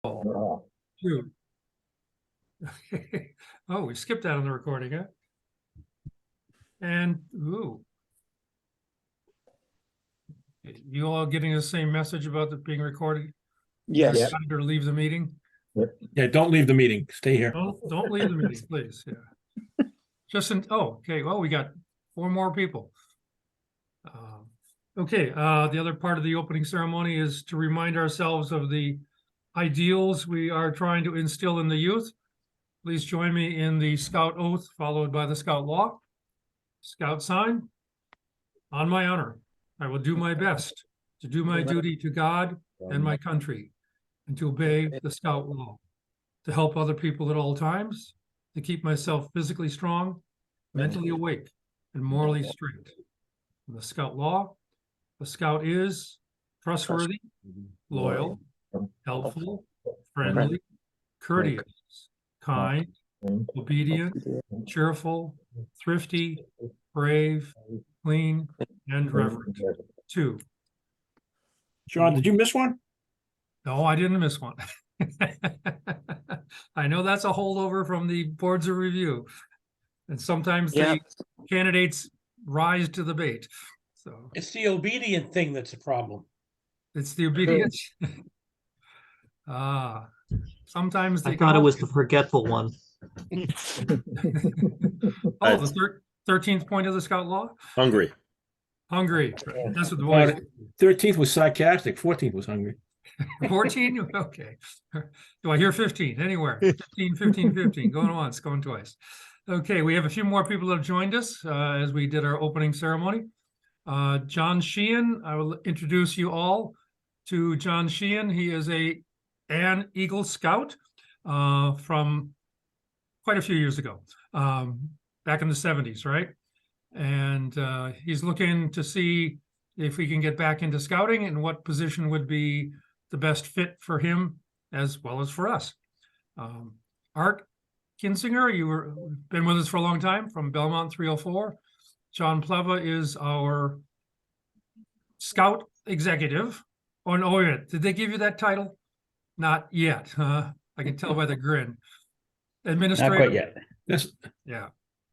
Two. Oh, we skipped that on the recording, huh? And, ooh. You all getting the same message about it being recorded? Yes. Or leave the meeting? Yeah, don't leave the meeting. Stay here. Don't leave the meeting, please, yeah. Okay, well, we got 4 more people. Okay, the other part of the opening ceremony is to remind ourselves of the ideals we are trying to instill in the youth. Please join me in the Scout oath, followed by the Scout law. Scout sign. On my honor, I will do my best to do my duty to God and my country, and to obey the Scout law, to help other people at all times, to keep myself physically strong, mentally awake, and morally straight. In the Scout law, the Scout is trustworthy, loyal, helpful, friendly, courteous, kind, obedient, cheerful, thrifty, brave, clean, and reverent. 2. John, did you miss one? No, I didn't miss one. I know that's a holdover from the boards of review. And sometimes the candidates rise to the bait. So It's the obedient thing that's a problem. it's the obedience. Sometimes I thought it was the forgetful one. Oh, the 13th point of the Scout law? Hungry. Hungry. That's what the boys. 13th was sarcastic. 14th was hungry. 14? Okay. Do I hear 15? Anywhere. 15, 15, 15. Going once, going twice. Okay, we have a few more people that have joined us as we did our opening ceremony. John Sheehan, I will introduce you all to John Sheehan. He is an Eagle Scout from quite a few years ago, back in the 70s, right? And he's looking to see if we can get back into scouting and what position would be the best fit for him as well as for us. Art Kinsinger, been with us for a long time from Belmont 304. John Pleva is our Scout executive. Oh, no, yeah. Did they give you that title? Not yet, huh? I can tell by the grin. Administrator. Not quite yet.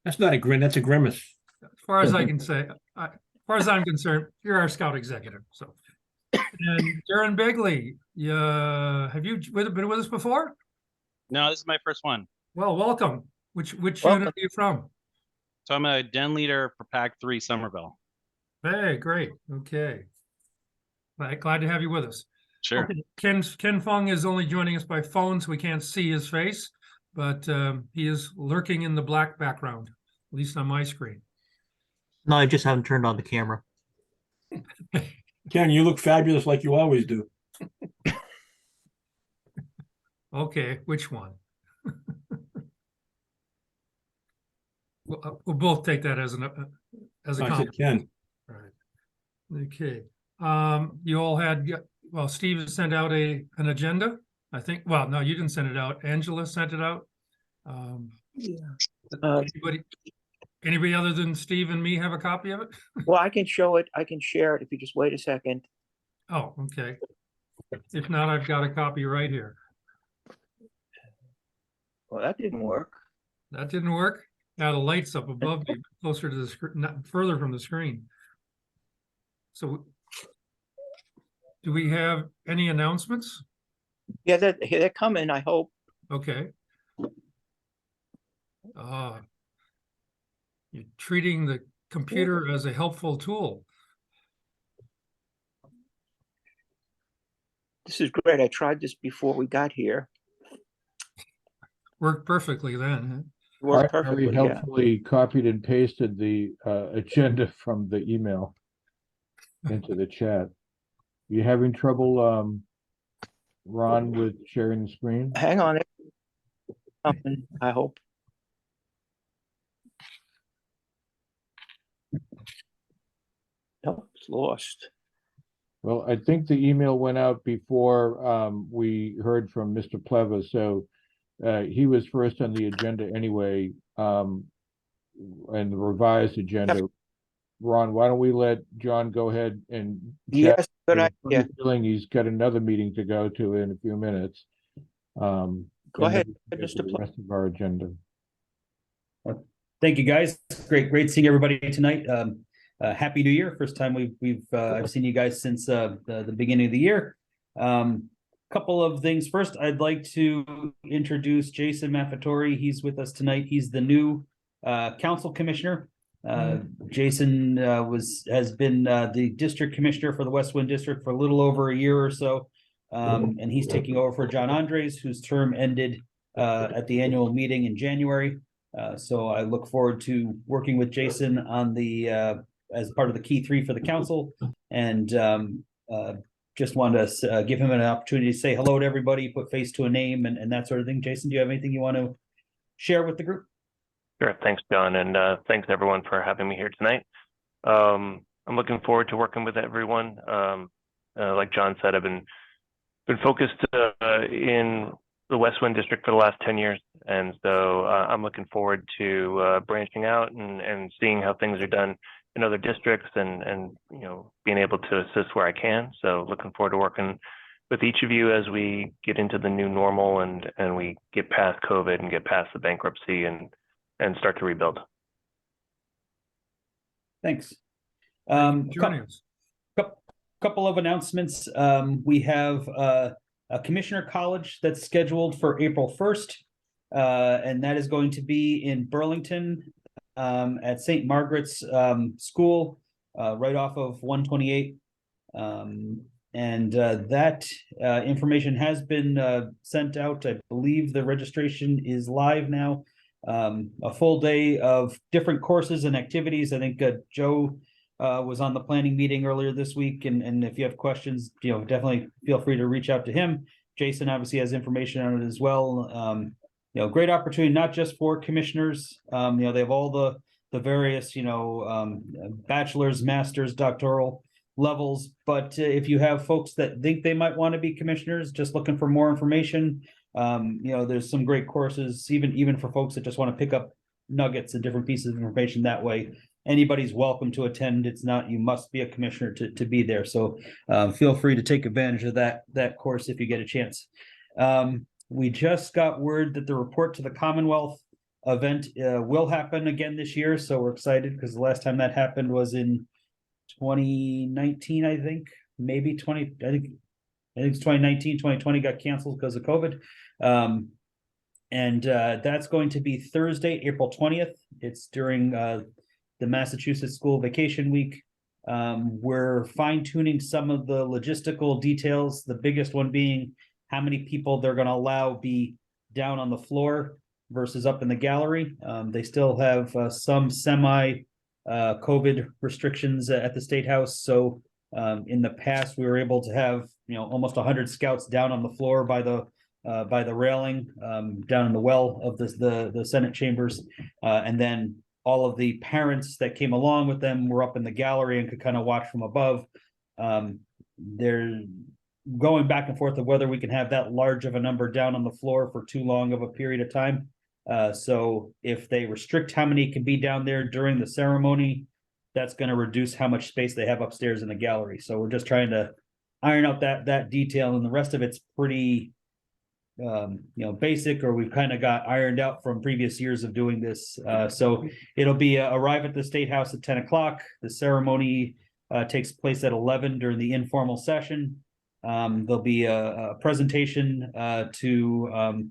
That's not a grin, that's a grimace. As far as I can say, as far as I'm concerned, you're our Scout executive. So, and Darren Begley, have you been with us before? No, this is my first one. Well, welcome. Which unit are you from? So I'm a den leader for Pack 3 Somerville. Hey, great. Okay. Glad to have you with us. Sure. Okay. Ken Fung is only joining us by phone, so we can't see his face, but he is lurking in the black background, at least on my screen. No, I just haven't turned on the camera. Ken, you look fabulous like you always do. Okay, which one? We'll both take that as a compliment. Ken. All right. Okay. You all had, well, Steve sent out an agenda, I think. Well, no, you didn't send it out. Angela sent it out. Anybody other than Steve and me have a copy of it? Well, I can show it. I can share it if you just wait a second. Oh, okay. If not, I've got a copy right here. Well, that didn't work. That didn't work. Now the light's up above me, closer to the screen, not further from the screen. So, do we have any announcements? Yeah, they're coming, I hope. Okay. You're treating the computer as a helpful tool. This is great. I tried this before we got here. Worked perfectly then. Worked perfectly, Very helpfully copied and pasted the agenda from the email into the chat. You having trouble, Ron, with sharing the screen? Hang on. I hope. No, it's lost. Well, I think the email went out before we heard from Mr. Pleva, so he was first on the agenda anyway, and the revised agenda. Ron, why don't we let John go ahead and yes, good idea. Feeling he's got another meeting to go to in a few minutes. Go and then ahead, we can get to Mr. the Pla- rest of our agenda. Thank you, guys. Great seeing everybody tonight. Happy New Year. First time I've seen you guys since the beginning of the year. Couple of things. First, I'd like to introduce Jason Maffatori. He's with us tonight. He's the new council commissioner. Jason has been the district commissioner for the West Wind District for a little over a year or so. And he's taking over for John Andres, whose term ended at the annual meeting in January. So I look forward to working with Jason on the as part of the key three for the council, and just wanted to give him an opportunity to say hello to everybody, put face to a name, and that sort of thing. Jason, do you have anything you want to share with the group? Sure. Thanks, John. And thanks everyone for having me here tonight. I'm looking forward to working with everyone. Like John said, I've been focused in the West Wind District for the last 10 years. And so I'm looking forward to branching out and seeing how things are done in other districts and you know, being able to assist where I can. So looking forward to working with each of you as we get into the new normal and we get past COVID and get past the bankruptcy and start to rebuild. Thanks. Joining us. Couple of announcements. We have a commissioner college that's scheduled for April 1st. And that is going to be in Burlington at St. Margaret's School, right off of 128. And that information has been sent out. I believe the registration is live now. A full day of different courses and activities. I think Joe was on the planning meeting earlier this week, and if you have questions, you know, definitely feel free to reach out to him. Jason obviously has information on it as well. You know, great opportunity, not just for commissioners. You know, they have all the various, you know, bachelor's, master's, doctoral levels. But if you have folks that think they might want to be commissioners, just looking for more information, you know, there's some great courses, even for folks that just want to pick up nuggets and different pieces of information that way. Anybody's welcome to attend. It's not, you must be a commissioner to be there. So feel free to take advantage of that course if you get a chance. We just got word that the report to the Commonwealth event will happen again this year. So we're excited because the last time that happened was in 2019, I think, maybe 20, I think it's 2019, 2020 got canceled because of COVID. And that's going to be Thursday, April 20th. It's during the Massachusetts School Vacation Week. We're fine-tuning some of the logistical details, the biggest one being how many people they're going to allow be down on the floor versus up in the gallery. They still have some semi-COVID restrictions at the State House. So in the past, we were able to have, you know, almost 100 scouts down on the floor by the railing down in the well of the Senate chambers, and then all of the parents that came along with them were up in the gallery and could kind of watch from above. They're going back and forth of whether we can have that large of a number down on the floor for too long of a period of time. So if they restrict how many can be down there during the ceremony, that's going to reduce how much space they have upstairs in the gallery. So we're just trying to iron out that detail, and the rest of it's pretty you know, basic, or we've kind of got ironed out from previous years of doing this. So it'll be arrive at the State House at 10 o'clock. The ceremony takes place at 11 during the informal session. There'll be a presentation to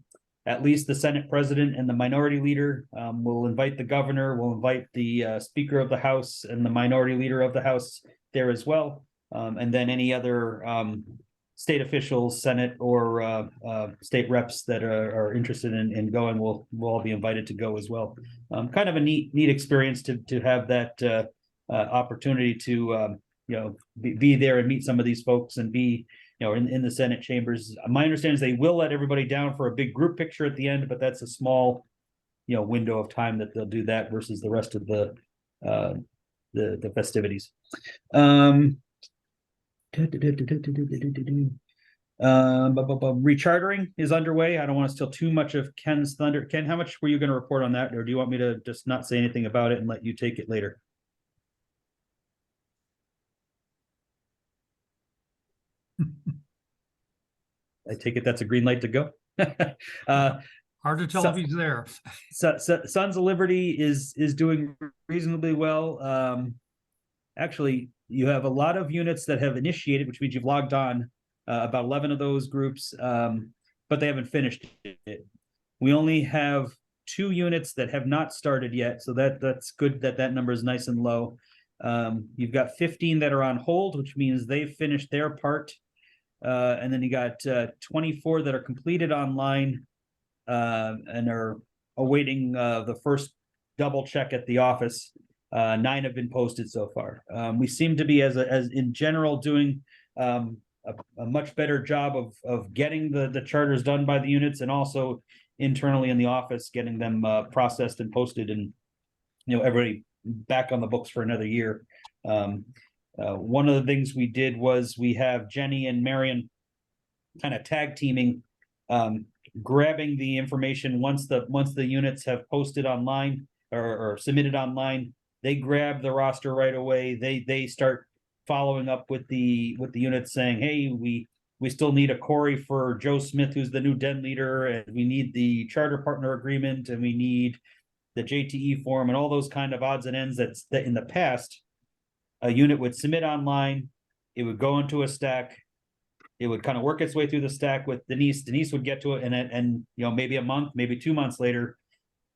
at least the Senate president and the minority leader. We'll invite the governor, we'll invite the Speaker of the House and the minority leader of the House there as well. And then any other state officials, Senate or state reps that are interested in going will all be invited to go as well. Kind of a neat experience to have that opportunity to you know, be there and meet some of these folks and be, you know, in the Senate chambers. My understanding is they will let everybody down for a big group picture at the end, but that's a small, you know, window of time that they'll do that versus the rest of the festivities. Rechartering is underway. I don't want to steal too much of Ken's thunder. Ken, how much were you going to report on that, or do you want me to just not say anything about it and let you take it later? I take it that's a green light to go. Hard to tell So- if he's there. Sons of Liberty is doing reasonably well. Actually, you have a lot of units that have initiated, which means you've logged on, about 11 of those groups, but they haven't finished it. We only have 2 units that have not started yet, so that's good that number is nice and low. You've got 15 that are on hold, which means they've finished their part. And then you got 24 that are completed online and are awaiting the first double check at the office. 9 have been posted so far. We seem to be, as in general, doing a much better job of getting the charters done by the units, and also internally in the office getting them processed and posted, and everybody back on the books for another year. One of the things we did was we have Jenny and Marion kind of tag teaming, grabbing the information once the units have posted online or submitted online. They grab the roster right away. They start following up with the units saying, hey, we still need a Corey for Joe Smith, who's the new den leader, and we need the charter partner agreement, and we need the JTE form, and all those kind of odds and ends that in the past a unit would submit online, it would go into a stack, it would kind of work its way through the stack with Denise. Denise would get to it, and maybe a month, maybe 2 months later,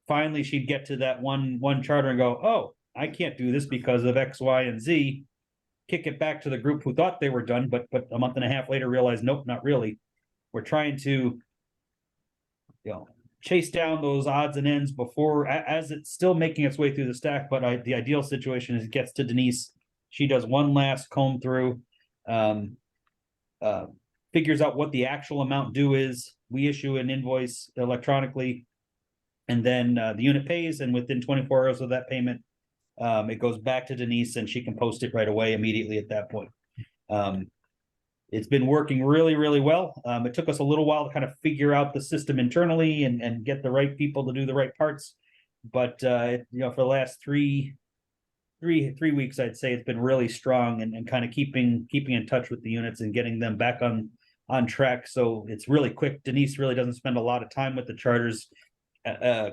finally she'd get to that one charter and go, oh, I can't do this because of X, Y, and Z. Kick it back to the group who thought they were done, but a month and a half later realized, nope, not really. We're trying to, chase down those odds and ends before, as it's still making its way through the stack. But the ideal situation is it gets to Denise. She does one last comb through, figures out what the actual amount due is. We issue an invoice electronically, and then the unit pays, and within 24 hours of that payment, it goes back to Denise, and she can post it right away immediately at that point. It's been working really, really well. It took us a little while to kind of figure out the system internally and get the right people to do the right parts. But for the last three weeks, I'd say it's been really strong, and kind of keeping in touch with the units and getting them back on track. So it's really quick. Denise really doesn't spend a lot of time with the charters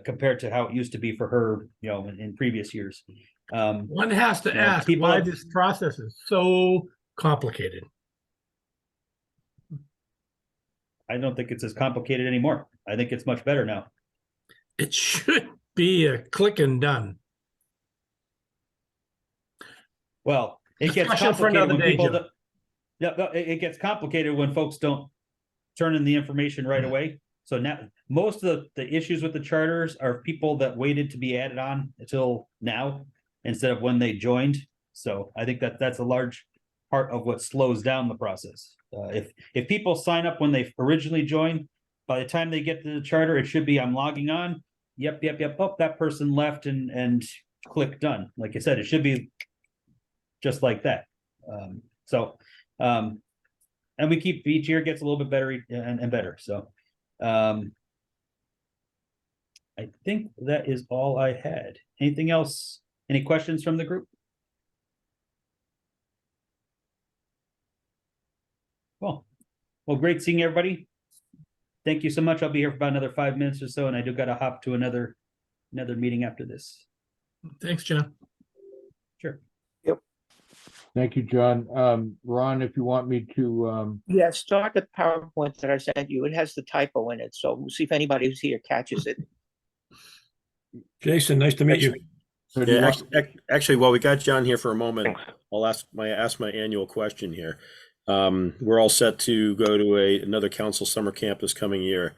compared to how it used to be for her, in previous years. One has to Yeah, ask people why have- this process is so complicated. I don't think it's as complicated anymore. I think it's much better now. It should be a click and done. Well, it gets Discussion for complicated another when day, people Jim. don't. Yeah, no, it gets complicated when folks don't turn in the information right away. So now most of the issues with the charters are people that waited to be added on until now instead of when they joined. So I think that's a large part of what slows down the process. If people sign up when they originally joined, by the time they get to the charter, it should be, I'm logging on. Yep. Oh, that person left and click done. Like I said, it should be just like that. And we keep, each year gets a little bit better and better. So I think that is all I had. Anything else? Any questions from the group? Cool. Well, great seeing everybody. Thank you so much. I'll be here for about another 5 minutes or so, and I do got to hop to another meeting after this. Thanks, John. Sure. Thank you, John. Ron, if you want me to, Yeah, start the PowerPoint that I sent you. It has the typo in it, so we'll see if anybody who's here catches it. Jason, nice to meet you. so do you Yeah, want- actually, while we got John here for a moment, Thanks. I'll ask my annual question here. We're all set to go to another council summer camp this coming year,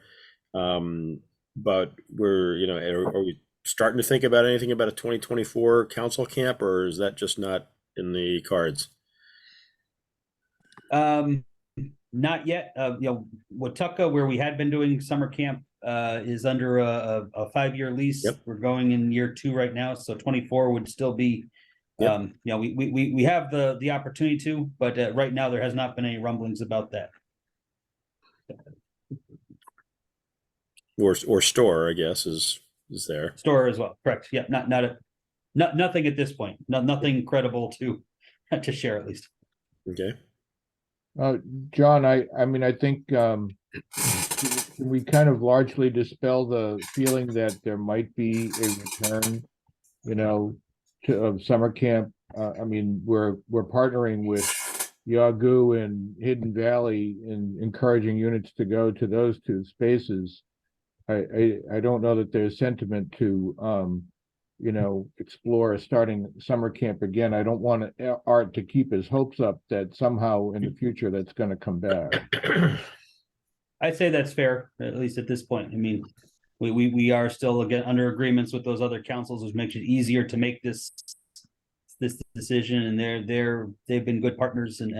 but we're are we starting to think about anything about a 2024 council camp, or is that just not in the cards? Not yet. Watauga, where we had been doing summer camp, is under a 5-year lease. Yep. We're going in year 2 right now, so 24 would still be. Yep. We have the opportunity to, but right now there has not been any rumblings about that. Or store, I guess, is there. Store as well, correct? Yeah, nothing at this point. Nothing credible to share, at least. Okay. John, I mean, I think can we kind of largely dispel the feeling that there might be a return, of summer camp? I mean, we're partnering with Yagoo and Hidden Valley in encouraging units to go to those two spaces. I don't know that there's sentiment to explore starting summer camp again. I don't want Art to keep his hopes up that somehow in the future that's going to come back. I'd say that's fair, at least at this point. I mean, we are still again under agreements with those other councils, which makes it easier to make this decision. And they've been good partners, and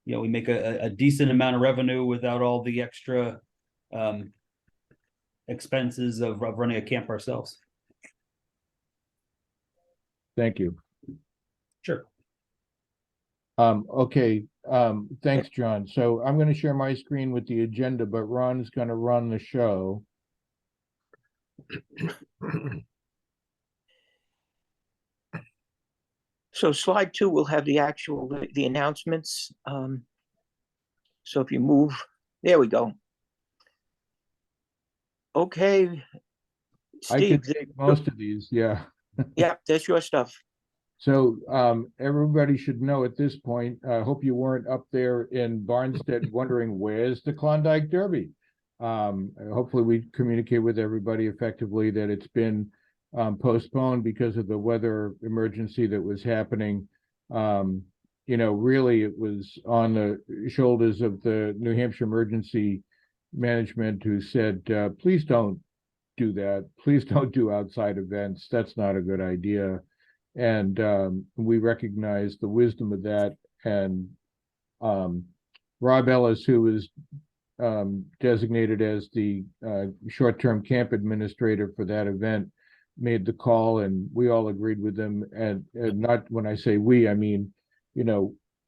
we make a decent amount of revenue without all the extra expenses of running a camp ourselves. Thank you. Sure. Okay. Thanks, John. So I'm going to share my screen with the agenda, but Ron's going to run the show. So slide 2 will have the announcements. So if you move, there we go. Okay, I Steve. can take most of these, yeah. Yeah, that's your stuff. So everybody should know at this point, I hope you weren't up there in Barnstead wondering where's the Klondike Derby. Hopefully we communicate with everybody effectively that it's been postponed because of the weather emergency that was happening. Really it was on the shoulders of the New Hampshire Emergency Management who said, please don't do that. Please don't do outside events. That's not a good idea. And we recognize the wisdom of that. And Rob Ellis, who was designated as the short-term camp administrator for that event, made the call, and we all agreed with him. And not when I say we, I mean,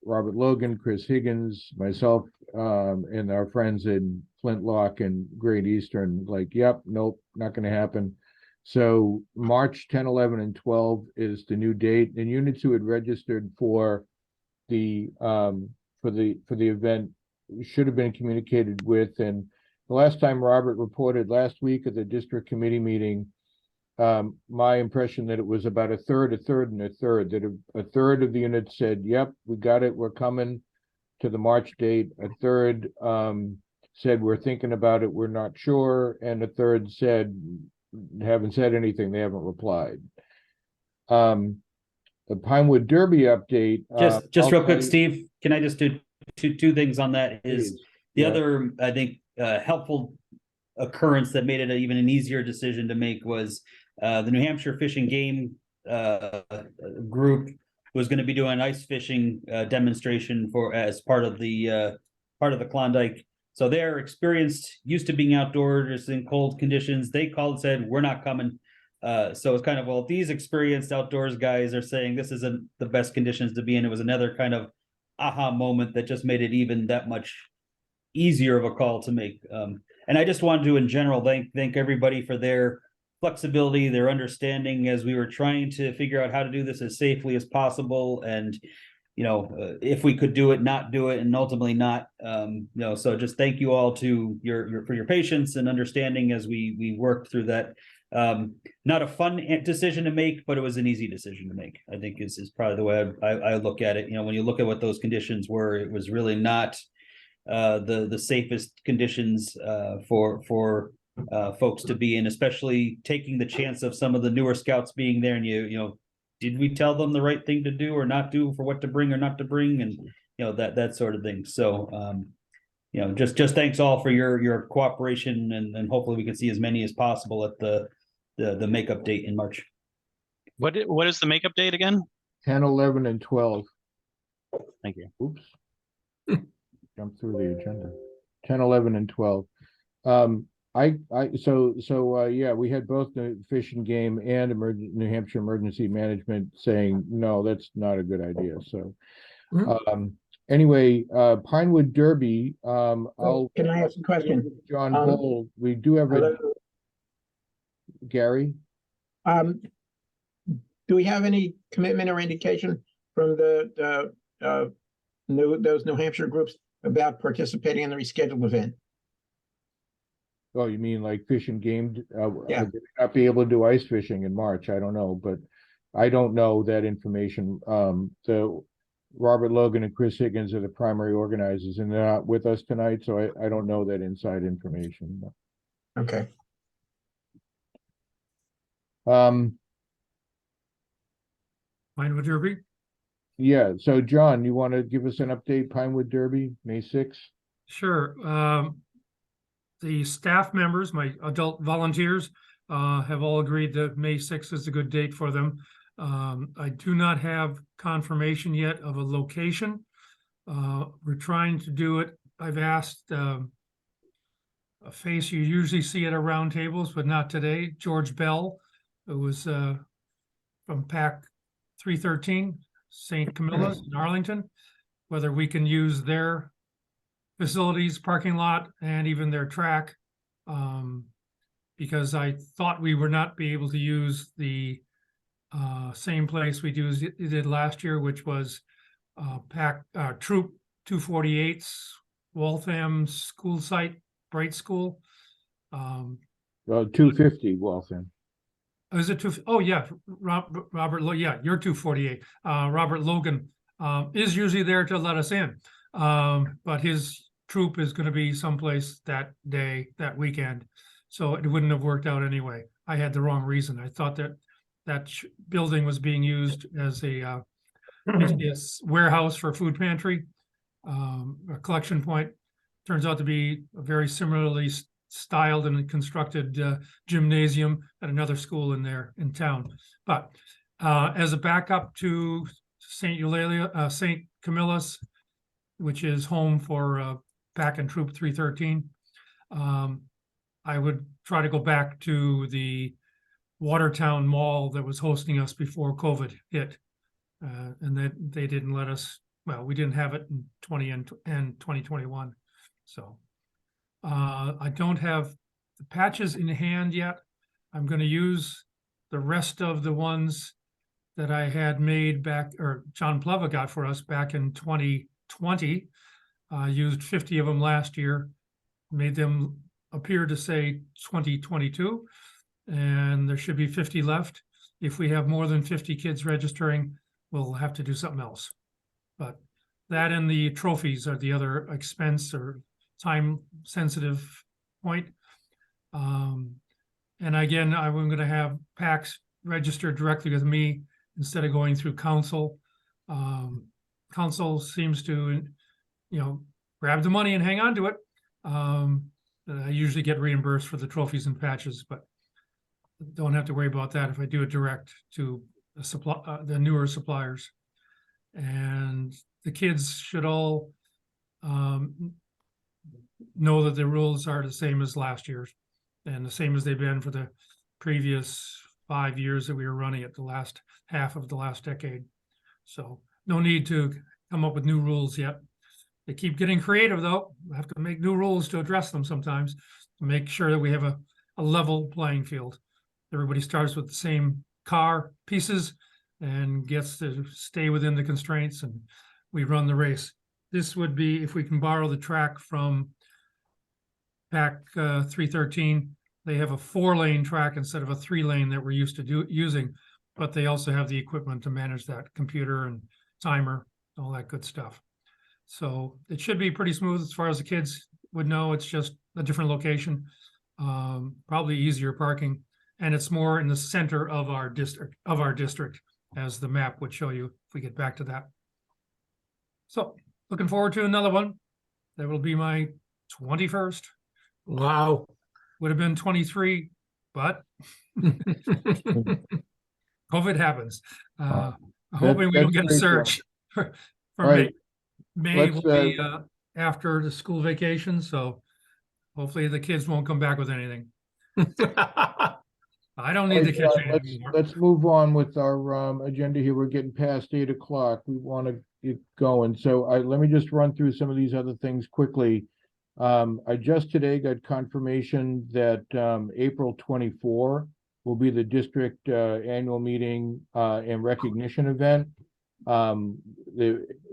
Robert Logan, Chris Higgins, myself, and our friends in Flintlock and Great Eastern, like, yep, nope, not going to happen. So March 10, 11, and 12 is the new date, and units who had registered for the event should have been communicated with. And the last time Robert reported last week at the district committee meeting, my impression that it was about a third, and a third, that a third of the units said, yep, we got it, we're coming to the March date. A third said, we're thinking about it, we're not sure. And a third said, haven't said anything, they haven't replied. The Pinewood Derby update. Just real quick, Steve, can I just do two things on that? Is the other, I think, helpful occurrence that made it even an easier decision to make was the New Hampshire Fish and Game group was going to be doing an ice fishing demonstration as part of the Klondike. So they're experienced, used to being outdoors in cold conditions. They called and said, we're not coming. So it's kind of, well, these experienced outdoors guys are saying this isn't the best conditions to be in. It was another kind of aha moment that just made it even that much easier of a call to make. And I just wanted to, in general, thank everybody for their flexibility, their understanding as we were trying to figure out how to do this as safely as possible. And, if we could do it, not do it, and ultimately not, so just thank you all to for your patience and understanding as we worked through that. Not a fun decision to make, but it was an easy decision to make, I think is probably the way I look at it. When you look at what those conditions were, it was really not the safest conditions for folks to be in, especially taking the chance of some of the newer scouts being there. And did we tell them the right thing to do or not do, for what to bring or not to bring, and that sort of thing. So just thanks all for your cooperation, and hopefully we can see as many as possible at the makeup date in March. What is the makeup date again? 10, 11, and 12. Thank you. Oops. Jump through the agenda. 10, 11, and 12. Yeah, we had both the Fish and Game and New Hampshire Emergency Management saying, no, that's not a good idea. So anyway, Pinewood Derby, can I ask a question? John Bull, we do have Gary? Do we have any commitment or indication from those New Hampshire groups about participating in the rescheduled event? Oh, you mean like fish and game? Yeah. They may not be able to do ice fishing in March. I don't know, but I don't know that information. The Robert Logan and Chris Higgins are the primary organizers, and they're not with us tonight, so I don't know that inside information. Okay. Um, Pinewood Derby? yeah, so John, you want to give us an update, Pinewood Derby, May 6th? Sure. The staff members, my adult volunteers, have all agreed that May 6th is a good date for them. I do not have confirmation yet of a location. We're trying to do it. I've asked a face you usually see at our roundtables, but not today, George Bell, who was from PAC 313, St. Camilla's in Arlington, whether we can use their facilities, parking lot, and even their track. Because I thought we would not be able to use the same place we did last year, which was Troop 248's Waltham school site, Bright School. 250, Waltham. Is it oh yeah, yeah, you're 248. Robert Logan is usually there to let us in. But his troop is going to be someplace that day, that weekend. So it wouldn't have worked out anyway. I had the wrong reason. I thought that building was being used as a warehouse for food pantry, a collection point. Turns out to be a very similarly styled and constructed gymnasium at another school in town. But as a backup to St. Camilla's, which is home for PAC and Troop 313, I would try to go back to the Watertown Mall that was hosting us before COVID hit. And that they didn't let us, well, we didn't have it in 20 and 2021. So I don't have the patches in hand yet. I'm going to use the rest of the ones that I had made back, or John Pleva got for us back in 2020. Used 50 of them last year, made them appear to say 2022, and there should be 50 left. If we have more than 50 kids registering, we'll have to do something else. But that and the trophies are the other expense or time sensitive point. And again, I'm going to have PACs registered directly with me instead of going through council. Council seems to, grab the money and hang on to it. I usually get reimbursed for the trophies and patches, but don't have to worry about that if I do it direct to the newer suppliers. And the kids should all know that the rules are the same as last year's and the same as they've been for the previous 5 years that we were running it, the last half of the last decade. So no need to come up with new rules yet. They keep getting creative, though. We have to make new rules to address them sometimes to make sure that we have a level playing field. Everybody starts with the same car pieces and gets to stay within the constraints, and we run the race. This would be, if we can borrow the track from PAC 313, they have a 4-lane track instead of a 3-lane that we're used to using, but they also have the equipment to manage that computer and timer, all that good stuff. So it should be pretty smooth as far as the kids would know. It's just a different location, probably easier parking, and it's more in the center of our district, as the map would show you if we get back to that. So looking forward to another one. That will be my 21st. Wow. Would have been 23, but COVID happens. Hoping we don't get a great, surge for Right. May Let's, will be after the school vacation, so hopefully the kids won't come back with anything. I don't need to catch anything anymore. Let's move on with our agenda here. We're getting past 8 o'clock. We want to get going. So let me just run through some of these other things quickly. I just today got confirmation that April 24 will be the district annual meeting and recognition event.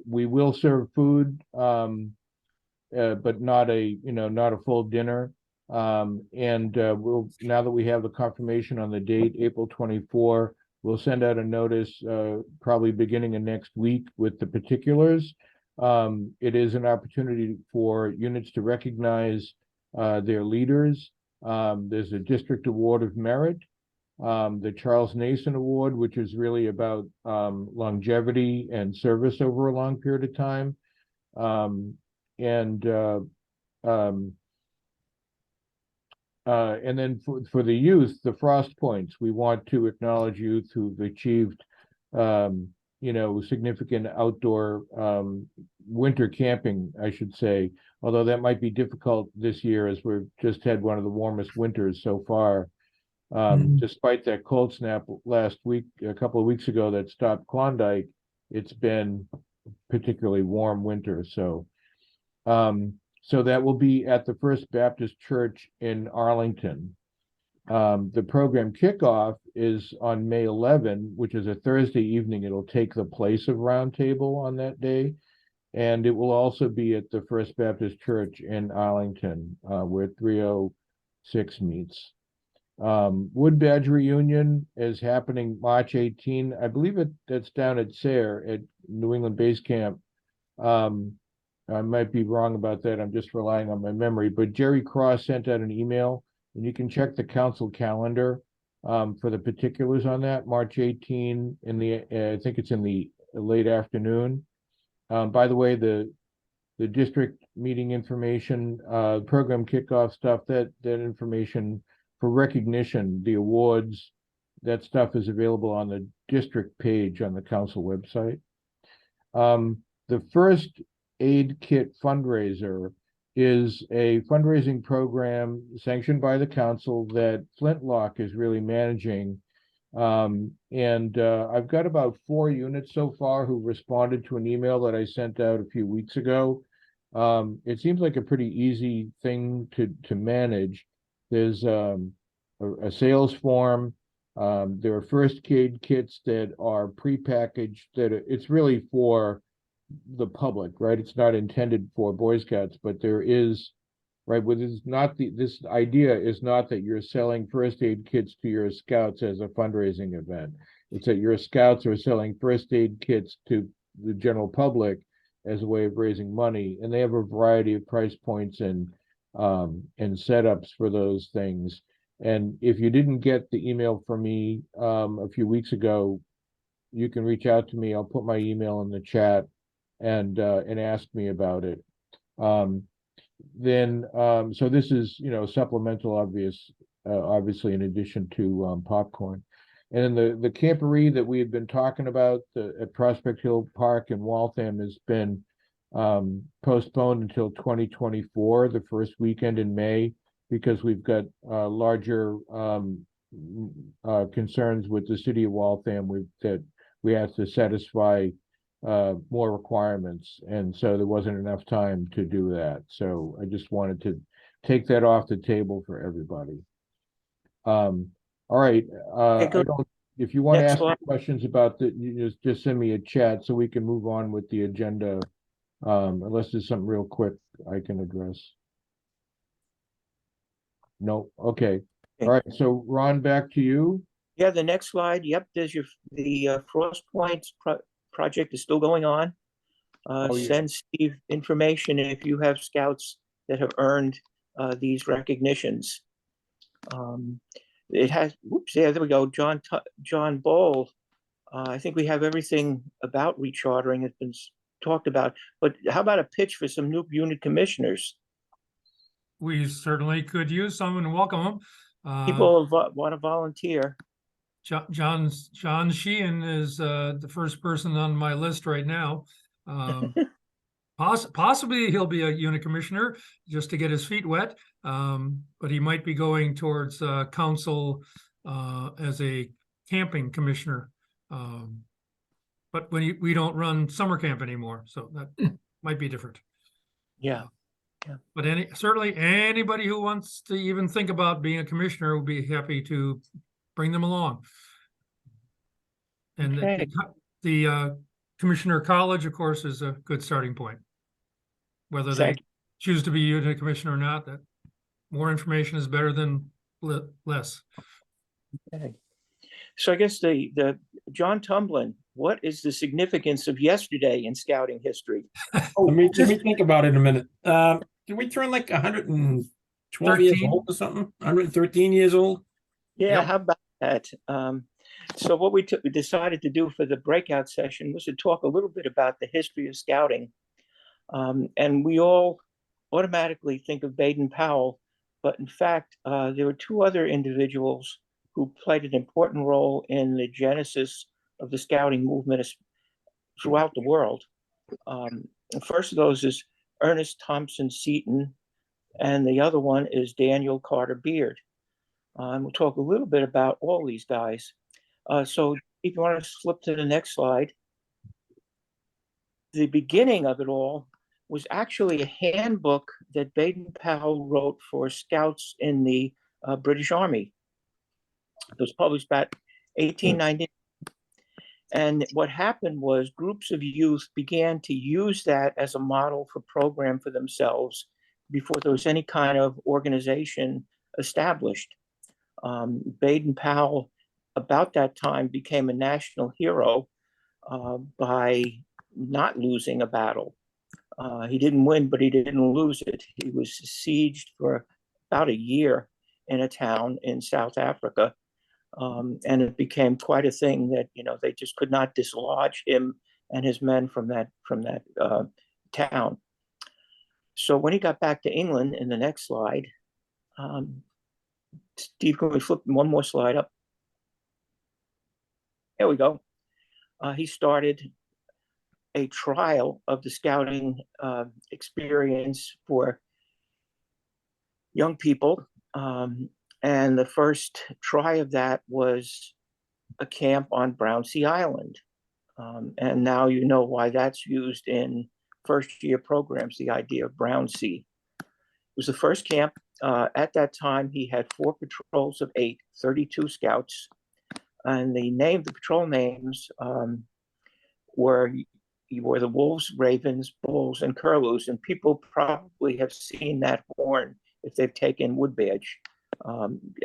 We will serve food, but not a full dinner. Now that we have the confirmation on the date, April 24, we'll send out a notice, probably beginning of next week with the particulars. It is an opportunity for units to recognize their leaders. There's a district award of merit, the Charles Nason Award, which is really about longevity and service over a long period of time. And then for the youth, the Frost Points, we want to acknowledge youth who've achieved, significant outdoor winter camping, I should say, although that might be difficult this year as we've just had one of the warmest winters so far. Despite that cold snap last week, a couple of weeks ago, that stopped Klondike, it's been particularly warm winter. So that will be at the First Baptist Church in Arlington. The program kickoff is on May 11, which is a Thursday evening. It'll take the place of Roundtable on that day. And it will also be at the First Baptist Church in Arlington, where 306 meets. Wood Badge Reunion is happening March 18. I believe that's down at Sayre at New England Base Camp. I might be wrong about that. I'm just relying on my memory. But Jerry Cross sent out an email, and you can check the council calendar for the particulars on that. March 18 I think it's in the late afternoon. By the way, the district meeting information, program kickoff stuff, that information for recognition, the awards, that stuff is available on the district page on the council website. The First Aid Kit fundraiser is a fundraising program sanctioned by the council that Flintlock is really managing. I've got about 4 units so far who responded to an email that I sent out a few weeks ago. It seems like a pretty easy thing to manage. There's a sales form. There are first aid kits that are prepackaged. It's really for the public, right? It's not intended for Boy Scouts, but there is, right? But it's not this idea is not that you're selling first aid kits to your scouts as a fundraising event. It's that your scouts are selling first aid kits to the general public as a way of raising money, and they have a variety of price points and setups for those things. And if you didn't get the email from me a few weeks ago, you can reach out to me. I'll put my email in the chat and ask me about it. So this is, supplemental, obviously in addition to popcorn. And then the camporee that we had been talking about at Prospect Hill Park in Waltham has been postponed until 2024, the first weekend in May, because we've got larger concerns with the city of Waltham that we have to satisfy more requirements, and so there wasn't enough time to do that. So I just wanted to take that off the table for everybody. All right. If you want to ask me questions about you just send me a chat so we can move on with the agenda, unless there's something real quick I can address. No. Okay. All right. So Ron, back to you. Yeah, the next slide. Yep, there's the Frost Points project is still going on. Send Steve information if you have scouts that have earned these recognitions. It has, there we go. John Ball. I think we have everything about rechartering has been talked about, but how about a pitch for some new unit commissioners? We certainly could use some and welcome them. People want to volunteer. John Sheehan is the first person on my list right now. Possibly he'll be a unit commissioner just to get his feet wet, but he might be going towards council as a camping commissioner. But we don't run summer camp anymore, so that might be different. Yeah. But certainly anybody who wants to even think about being a commissioner will be happy to bring them along. And okay. the commissioner college, of course, is a good starting point. Whether they choose to be unit commissioner or not, more information is better than less. Okay. So I guess the John Tumblin, what is the significance of yesterday in scouting history? Let me think about it a minute. Did we turn like 112 years 13? old or something? 113 years old? Yeah, Yep. how about that? So what we decided to do for the breakout session was to talk a little bit about the history of scouting. And we all automatically think of Baden-Powell, but in fact, there were two other individuals who played an important role in the genesis of the scouting movement throughout the world. The first of those is Ernest Thompson Seton, and the other one is Daniel Carter Beard. And we'll talk a little bit about all these guys. So if you want to flip to the next slide, the beginning of it all was actually a handbook that Baden-Powell wrote for scouts in the British Army. It was published about 1890. And what happened was groups of youth began to use that as a model for program for themselves before there was any kind of organization established. Baden-Powell, about that time, became a national hero by not losing a battle. He didn't win, but he didn't lose it. He was besieged for about a year in a town in South Africa. And it became quite a thing that, you know, they just could not dislodge him and his men from that town. So when he got back to England, in the next slide, Steve, can we flip one more slide up? There we go. He started a trial of the scouting experience for young people. And the first try of that was a camp on Brownsea Island. And now you know why that's used in first year programs, the idea of Brownsea. It was the first camp. At that time, he had 4 patrols of 8, 32 scouts. And the patrol names were the Wolves, Ravens, Bulls, and Curlews. And people probably have seen that horn if they've taken wood badge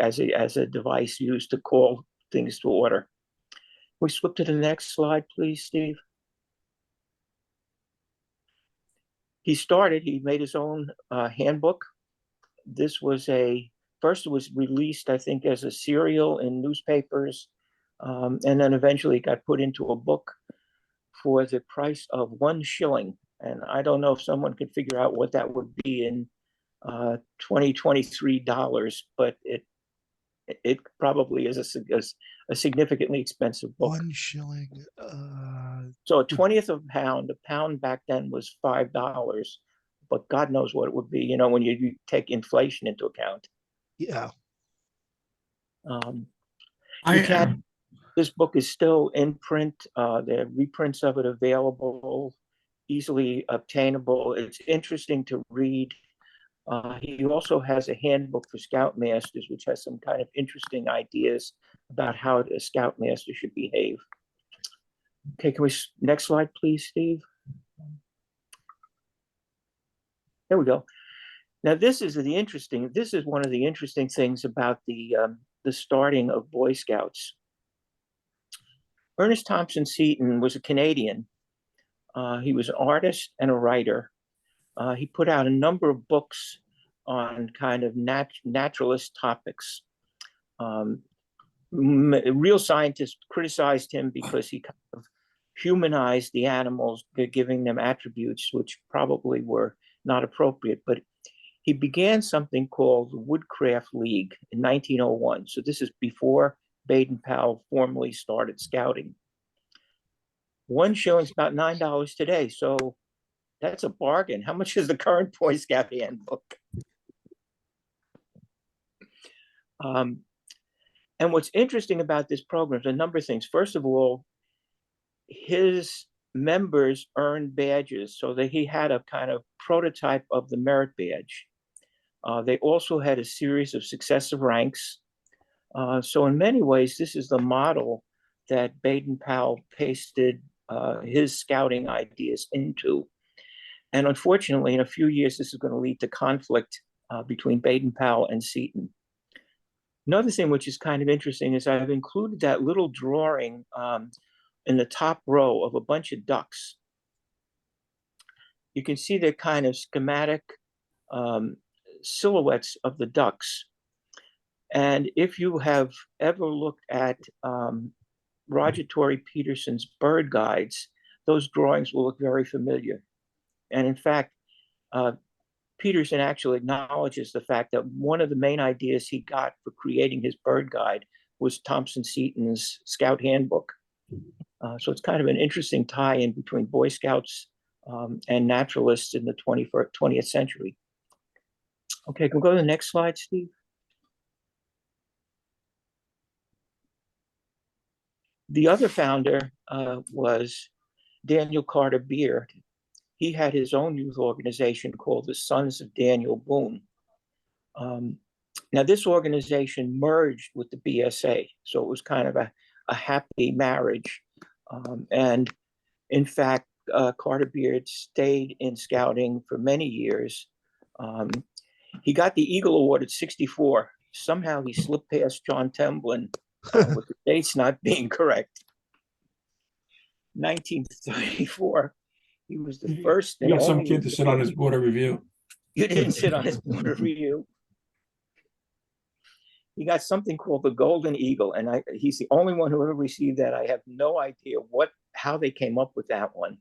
as a device used to call things to order. We flip to the next slide, please, Steve. He made his own handbook. This was first it was released, I think, as a serial in newspapers, and then eventually got put into a book for the price of 1 shilling. And I don't know if someone could figure out what that would be in 2023 dollars, but it probably is a significantly expensive book. 1 shilling. So a 20th of a pound back then was $5, but God knows what it would be, you know, when you take inflation into account. Yeah. This book is still in print. There are reprints of it available, easily obtainable. It's interesting to read. He also has a handbook for Scoutmasters, which has some kind of interesting ideas about how a Scoutmaster should behave. Okay, next slide, please, Steve? There we go. Now, this is one of the interesting things about the starting of Boy Scouts. Ernest Thompson Seton was a Canadian. He was an artist and a writer. He put out a number of books on kind of naturalist topics. Real scientists criticized him because he kind of humanized the animals, giving them attributes which probably were not appropriate. But he began something called the Woodcraft League in 1901. So this is before Baden-Powell formally started scouting. 1 shilling's about $9 today. So that's a bargain. How much is the current Boy Scout handbook? And what's interesting about this program is a number of things. First of all, his members earned badges, so that he had a kind of prototype of the merit badge. They also had a series of successive ranks. So in many ways, this is the model that Baden-Powell pasted his scouting ideas into. And unfortunately, in a few years, this is going to lead to conflict between Baden-Powell and Seton. Another thing which is kind of interesting is I've included that little drawing in the top row of a bunch of ducks. You can see they're kind of schematic silhouettes of the ducks. And if you have ever looked at Roger Torrey Peterson's bird guides, those drawings will look very familiar. And in fact, Peterson actually acknowledges the fact that one of the main ideas he got for creating his bird guide was Thompson Seton's Scout Handbook. So it's kind of an interesting tie-in between Boy Scouts and naturalists in the 20th century. Okay, can we go to the next slide, Steve? The other founder was Daniel Carter Beard. He had his own youth organization called the Sons of Daniel Boone. Now, this organization merged with the BSA, so it was kind of a happy marriage. And in fact, Carter Beard stayed in scouting for many years. He got the Eagle Award at 64. Somehow he slipped past John Templin with the dates not being correct. 1934. He was the first. You got some kid to sit on his board of review. You didn't sit on his board of review. He got something called the Golden Eagle, and he's the only one who ever received that. I have no idea how they came up with that one.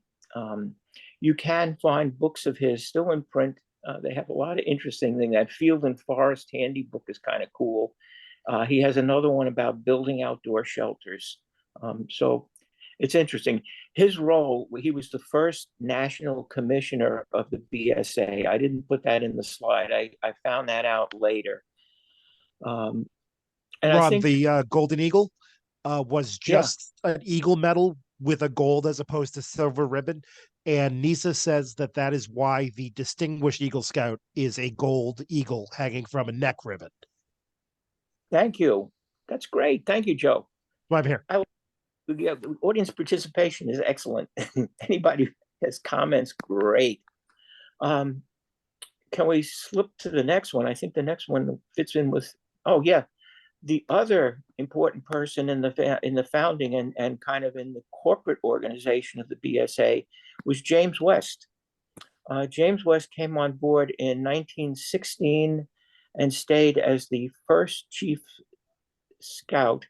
You can find books of his still in print. They have a lot of interesting things. That Field and Forest Handy book is kind of cool. He has another one about building outdoor shelters. So it's interesting. His role, he was the first national commissioner of the BSA. I didn't put that in the slide. I found that out later. And Ron, I think the Golden Eagle was just an eagle medal with a gold as opposed to silver ribbon. And Nisa says that is why the Distinguished Eagle Scout is a gold eagle hanging from a neck ribbon. Thank you. That's great. Thank you, Joe. Well, I'm here. Yeah, audience participation is excellent. Anybody who has comments, great. Can we slip to the next one? I think the next one fits in with, oh yeah, the other important person in the founding and kind of in the corporate organization of the BSA was James West. James West came on board in 1916 and stayed as the first chief scout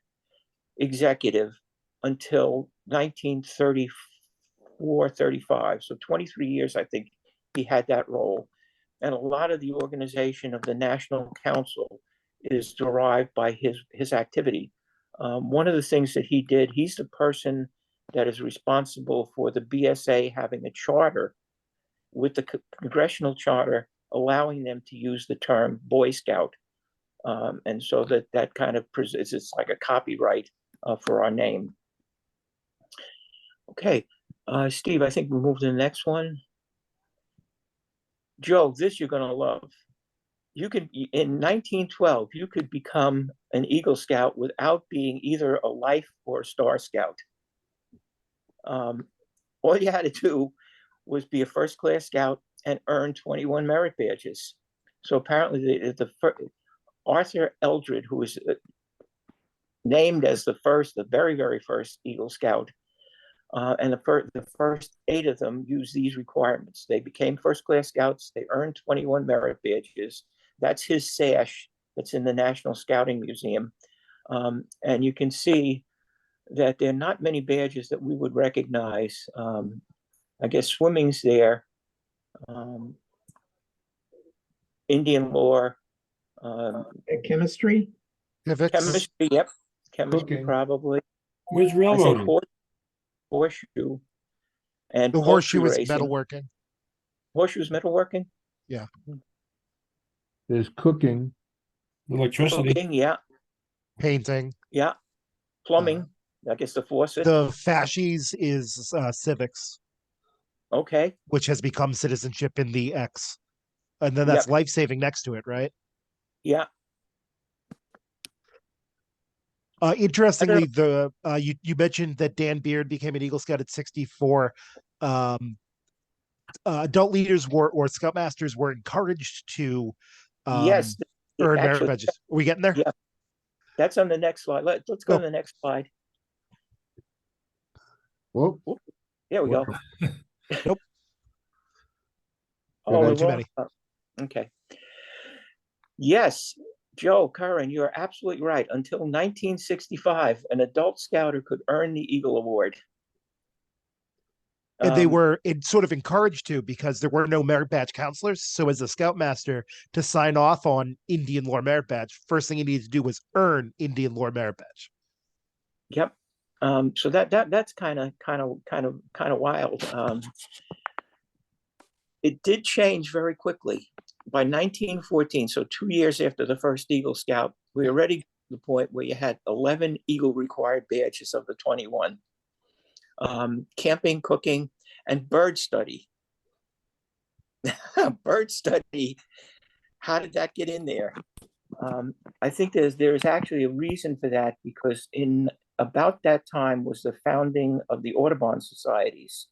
executive until 1934, 35. So 23 years, I think, he had that role. And a lot of the organization of the National Council is derived by his activity. One of the things that he did, he's the person that is responsible for the BSA having a charter with the congressional charter allowing them to use the term Boy Scout. And so that kind of it's like a copyright for our name. Okay, Steve, I think we'll move to the next one. Joe, this you're gonna love. You could, in 1912, you could become an Eagle Scout without being either a Life or a Star Scout. All you had to do was be a first-class scout and earn 21 merit badges. So apparently the Arthur Eldred, who was named as the very, very first Eagle Scout, and the first 8 of them used these requirements. They became first-class scouts. They earned 21 merit badges. That's his sash that's in the National Scouting Museum. And you can see that there are not many badges that we would recognize. I guess swimming's there. Indian lore. Chemistry? Chemistry, yep. Chemistry, Cooking. probably. Where's I think railroading? horseshoe. And The horseshoe poultry is racing. metalworking. Horseshoe's metalworking? Yeah. There's cooking. Electricity. Cooking, yeah. Painting. Yeah. Plumbing, I guess the faucet. The fasces is civics, Okay. which has become citizenship in the X. And then that's life-saving next to it, right? Yeah. Interestingly, you mentioned that Dan Beard became an Eagle Scout at 64. Adult leaders or scoutmasters were encouraged to Yes, earned merit actually, badges. Are we getting there? yeah. That's on the next slide. Let's go Oh. to the next slide. Whoop. There we go. Nope. Oh, One we're too wrong. many. Oh, okay. Yes, Joe Curran, you're absolutely right. Until 1965, an adult scouter could earn the Eagle Award. And they were sort of encouraged to because there were no merit badge counselors. So as a scoutmaster, to sign off on Indian Lore Merit Badge, first thing you needed to do was earn Indian Lore Merit Badge. Yep. So that's kind of wild. It did change very quickly. By 1914, so 2 years after the first Eagle Scout, we already got to the point where you had 11 Eagle required badges of the 21. Camping, cooking, and bird study. Bird study. How did that get in there? I think there's actually a reason for that, because in about that time was the founding of the Audubon societies,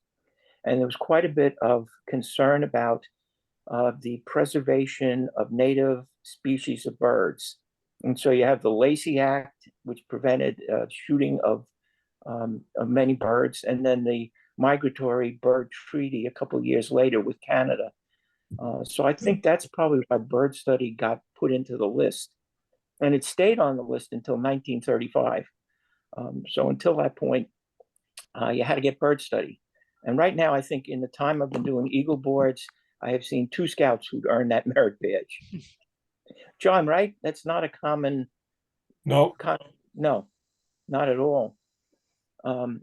and there was quite a bit of concern about the preservation of native species of birds. And so you have the Lacey Act, which prevented shooting of many birds, and then the Migratory Bird Treaty a couple of years later with Canada. So I think that's probably why bird study got put into the list. And it stayed on the list until 1935. So until that point, you had to get bird study. And right now, I think in the time I've been doing Eagle boards, I have seen 2 scouts who'd earned that merit badge. John, right? That's not a common. No, No, not at all. I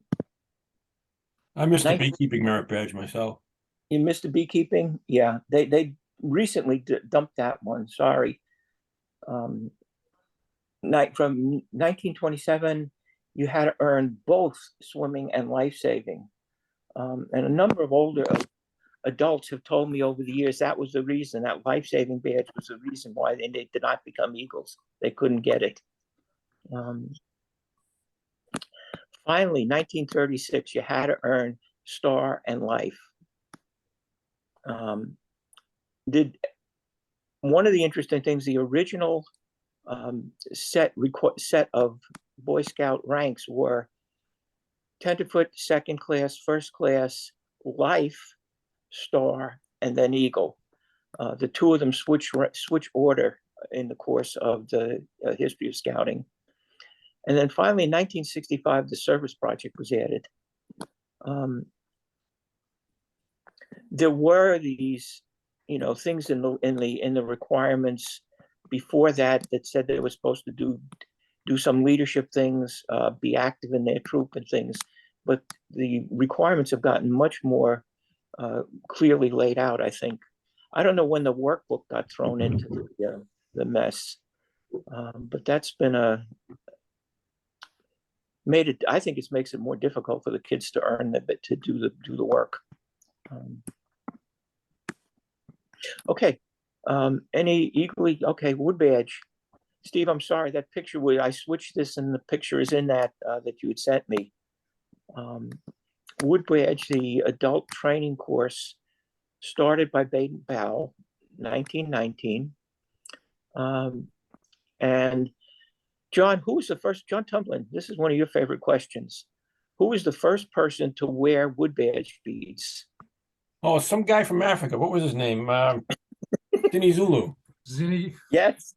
missed the beekeeping merit badge myself. You missed the beekeeping? Yeah, they recently dumped that one. Sorry. From 1927, you had to earn both swimming and life saving. And a number of older adults have told me over the years that was the reason, that life saving badge was the reason why they did not become Eagles. They couldn't get it. Finally, 1936, you had to earn Star and Life. Did one of the interesting things, the original set of Boy Scout ranks were tenderfoot, second class, first class, Life, Star, and then Eagle. The 2 of them switch order in the course of the history of scouting. And then finally, in 1965, the Service Project was added. There were these, things in the requirements before that said they were supposed to do some leadership things, be active in their troop and things. But the requirements have gotten much more clearly laid out, I think. I don't know when the workbook got thrown into the mess, but that's been I think it makes it more difficult for the kids to earn to do the work. Okay. Okay, wood badge. Steve, I'm sorry, that picture I switched this and the picture is in that you had sent me. Wood badge, the adult training course, started by Baden-Powell, 1919. And John, who was the first, John Tumblin, this is one of your favorite questions. Who was the first person to wear wood badge beads? Oh, some guy from Africa. What was his name? Dini Zulu. Zinni. Yes.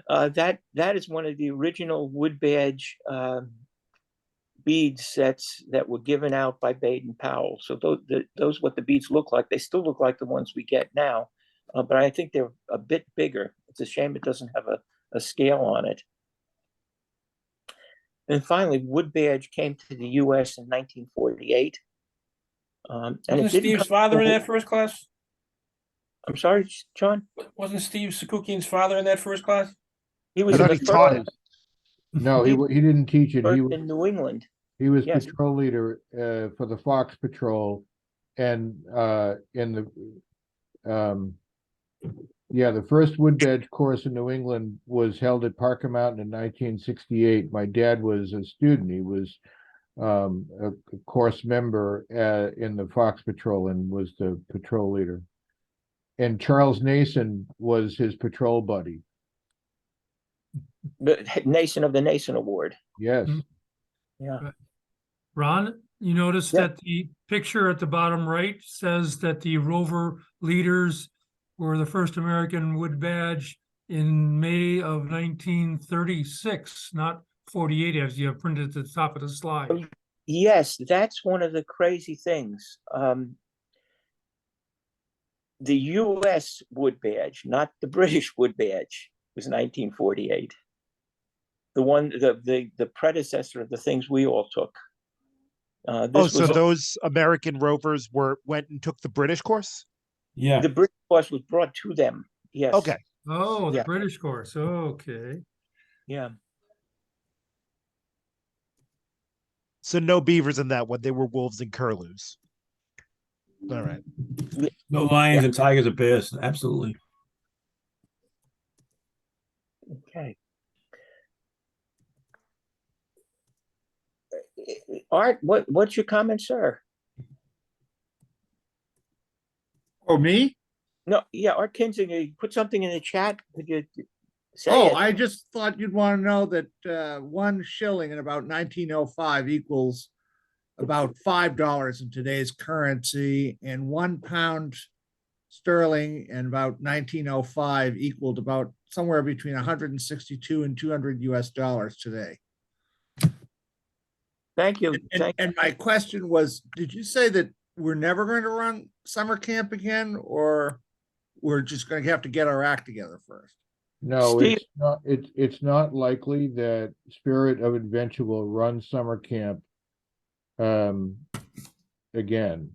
That is one of the original wood badge bead sets that were given out by Baden-Powell. So those what the beads look like. They still look like the ones we get now, but I think they're a bit bigger. It's a shame it doesn't have a scale on it. And finally, wood badge came to the U.S. in 1948. And Wasn't Steve's father in that first class? I'm sorry, John? Wasn't Steve Sakukian's father in that first class? He was I thought in he the taught first, it. No, he didn't teach it. He was in New England. He was Yes. patrol leader for the Fox Patrol, and in the the first wood badge course in New England was held at Parker Mountain in 1968. My dad was a student. He was a course member in the Fox Patrol and was the patrol leader. And Charles Nason was his patrol buddy. The Nason of the Nason Award. Yes. Mm. Yeah. Ron, you notice Yep. that the picture at the bottom right says that the rover leaders were the first American wood badge in May of 1936, not 48, as you have printed at the top of the slide. Yes, that's one of the crazy things. The U.S. wood badge, not the British wood badge, was 1948. The one, the predecessor of the things we all took. This so was those American rovers went and took the British course? Yeah. the British course was brought to them. Yes. Okay. Oh, the Yeah. British course. Okay. Yeah. So no beavers in that one. They were wolves and curlews. All right. No lions and tigers and bears. Absolutely. Okay. Art, what's your comment, sir? Oh, me? No, yeah, Art Kinzinger, you put something in the chat. Could you say Oh, it? I just thought you'd want to know that 1 shilling in about 1905 equals about $5 in today's currency, and £1 sterling in about 1905 equaled about somewhere between 162 and 200 US dollars today. Thank you. And my question was, did you say that we're never going to run summer camp again, or we're just going to have to get our act together first? No, Steve- it's not likely that Spirit of Adventure will run summer camp again.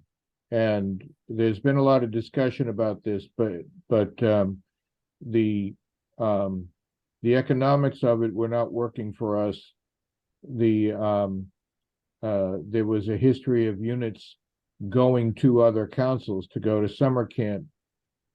And there's been a lot of discussion about this, but the economics of it were not working for us. There was a history of units going to other councils to go to summer camp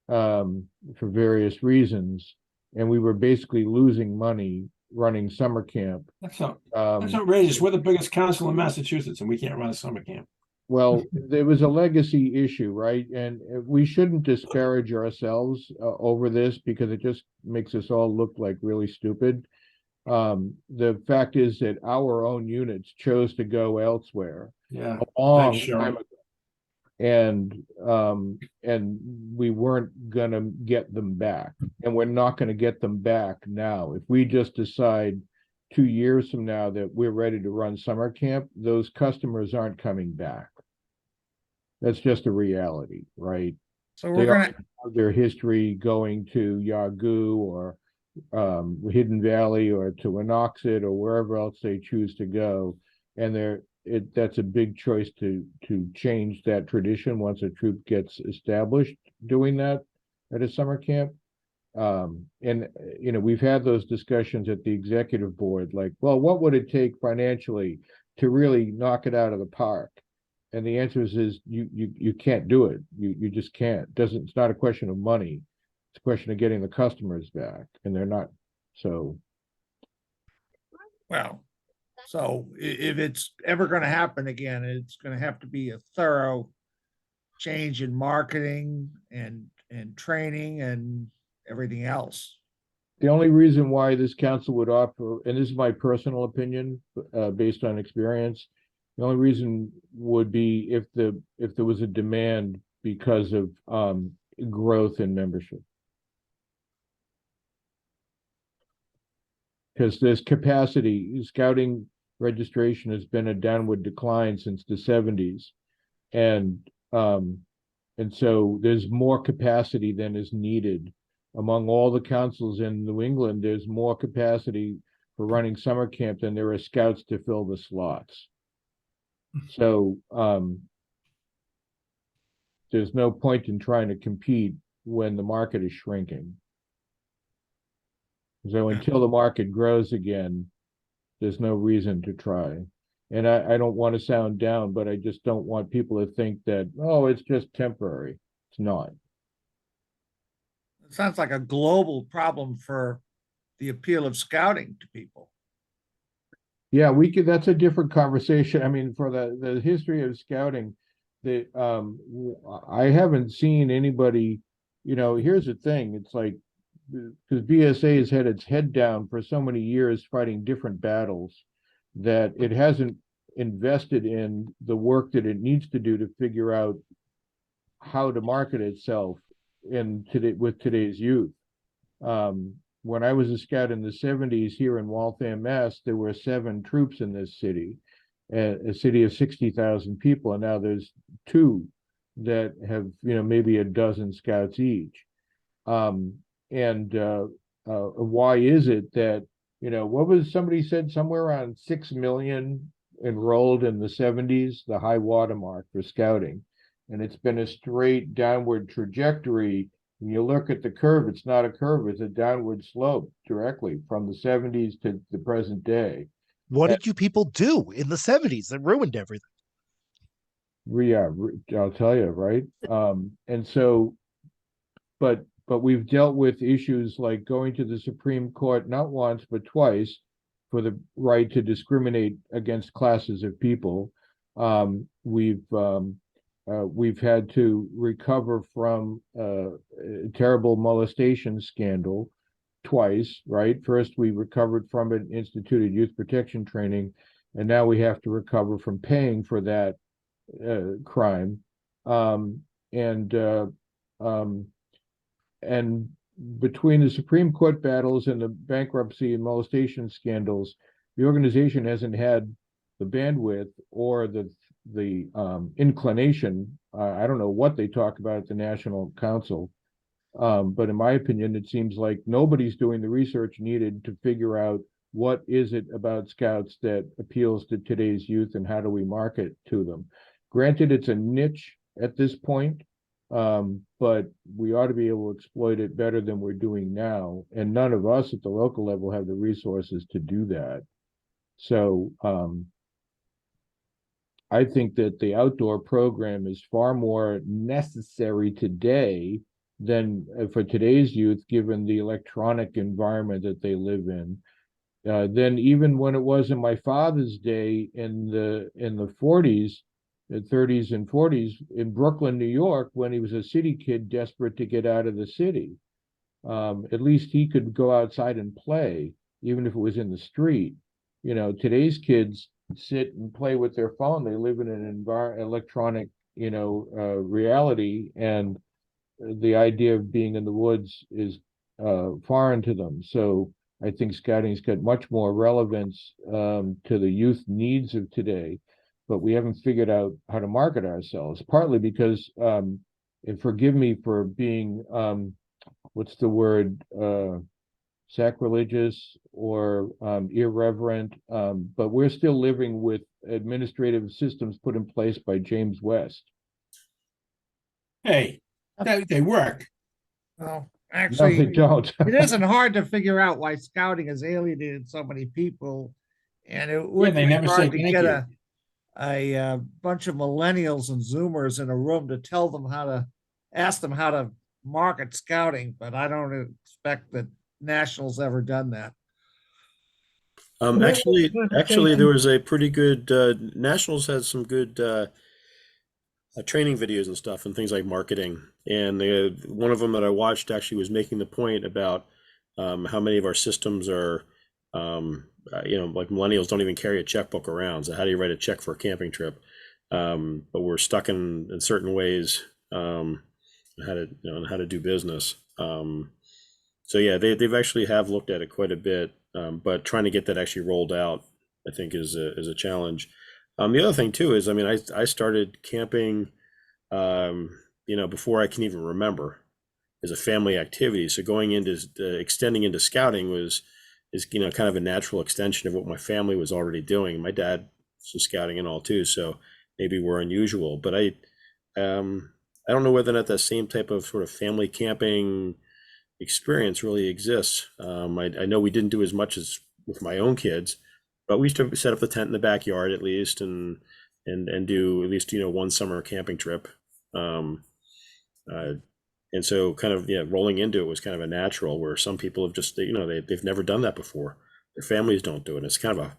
for various reasons, and we were basically losing money running summer camp. That's outrageous. We're the biggest council in Massachusetts, and we can't run a summer camp. Well, there was a legacy issue, right? And we shouldn't disparage ourselves over this, because it just makes us all look like really stupid. The fact is that our own units chose to go elsewhere Yeah. a long Thanks, Sharon. time ago. And we weren't gonna get them back, and we're not gonna get them back now. If we just decide 2 years from now that we're ready to run summer camp, those customers aren't coming back. That's just a reality, right? So They we're gonna have their history going to Yagoo or Hidden Valley or to Anoxit or wherever else they choose to go, and that's a big choice to change that tradition once a troop gets established doing that at a summer camp. And we've had those discussions at the executive board, like, well, what would it take financially to really knock it out of the park? And the answer is you can't do it. You just can't. It's not a question of money. It's a question of getting the customers back, and they're not. So well, so if it's ever going to happen again, it's going to have to be a thorough change in marketing and training and everything else. the only reason why this council would offer, and this is my personal opinion, based on experience, the only reason would be if there was a demand because of growth in membership. Because there's capacity. Scouting registration has been a downward decline since the 70s. And so there's more capacity than is needed. Among all the councils in New England, there's more capacity for running summer camp than there are scouts to fill the slots. So there's no point in trying to compete when the market is shrinking. So until the market grows again, there's no reason to try. And I don't want to sound down, but I just don't want people to think that, oh, it's just temporary. It's not. It sounds like a global problem for the appeal of scouting to people. Yeah, that's a different conversation. I mean, for the history of scouting, I haven't seen anybody here's the thing. It's like, because BSA has had its head down for so many years fighting different battles that it hasn't invested in the work that it needs to do to figure out how to market itself with today's youth. When I was a scout in the 70s here in Waltham, Mass, there were 7 troops in this city, a city of 60,000 people, and now there's 2 that have, maybe a dozen scouts each. Why is it that, what was somebody said, somewhere around 6 million enrolled in the 70s, the high watermark for scouting, and it's been a straight downward trajectory. When you look at the curve, it's not a curve, it's a downward slope directly from the 70s to the present day. What did you people do in the 70s that ruined everything? Yeah, I'll tell you, right? And so, but we've dealt with issues like going to the Supreme Court not once but twice for the right to discriminate against classes of people. We've had to recover from a terrible molestation scandal twice, right? First, we recovered from it, instituted youth protection training, and now we have to recover from paying for that crime. And between the Supreme Court battles and the bankruptcy and molestation scandals, the organization hasn't had the bandwidth or the inclination. I don't know what they talk about at the National Council, but in my opinion, it seems like nobody's doing the research needed to figure out what is it about Scouts that appeals to today's youth and how do we market to them. Granted, it's a niche at this point, but we ought to be able to exploit it better than we're doing now. And none of us at the local level have the resources to do that. So I think that the outdoor program is far more necessary today than for today's youth, given the electronic environment that they live in, than even when it was in my father's day in the 40s, the 30s and 40s in Brooklyn, New York, when he was a city kid desperate to get out of the city. At least he could go outside and play, even if it was in the street. Today's kids sit and play with their phone. They live in an electronic, reality, and the idea of being in the woods is foreign to them. So I think scouting's got much more relevance to the youth needs of today, but we haven't figured out how to market ourselves, partly because, and forgive me for being, what's the word, sacrilegious or irreverent, but we're still living with administrative systems put in place by James West. Hey, they work. Well, No, actually, they don't. it isn't hard to figure out why scouting has alienated so many people. And it would they be never say hard to thank get you. a bunch of millennials and Zoomers in a room to ask them how to market scouting, but I don't expect that National's ever done that. Actually, there was a pretty good Nationals had some good training videos and stuff and things like marketing. And one of them that I watched actually was making the point about how many of our systems are, like millennials don't even carry a checkbook around. So how do you write a check for a camping trip? But we're stuck in certain ways how to do business. So yeah, they've actually have looked at it quite a bit, but trying to get that actually rolled out, I think, is a challenge. The other thing too is, I started camping, before I can even remember, as a family activity. So going into extending into scouting is kind of a natural extension of what my family was already doing. My dad was scouting and all too, so maybe we're unusual. But I don't know whether or not that same type of sort of family camping experience really exists. I know we didn't do as much as with my own kids, but we used to set up the tent in the backyard at least and do at least one summer camping trip. And so kind of rolling into it was kind of a natural, where some people have just they've never done that before. Their families don't do it. It's kind of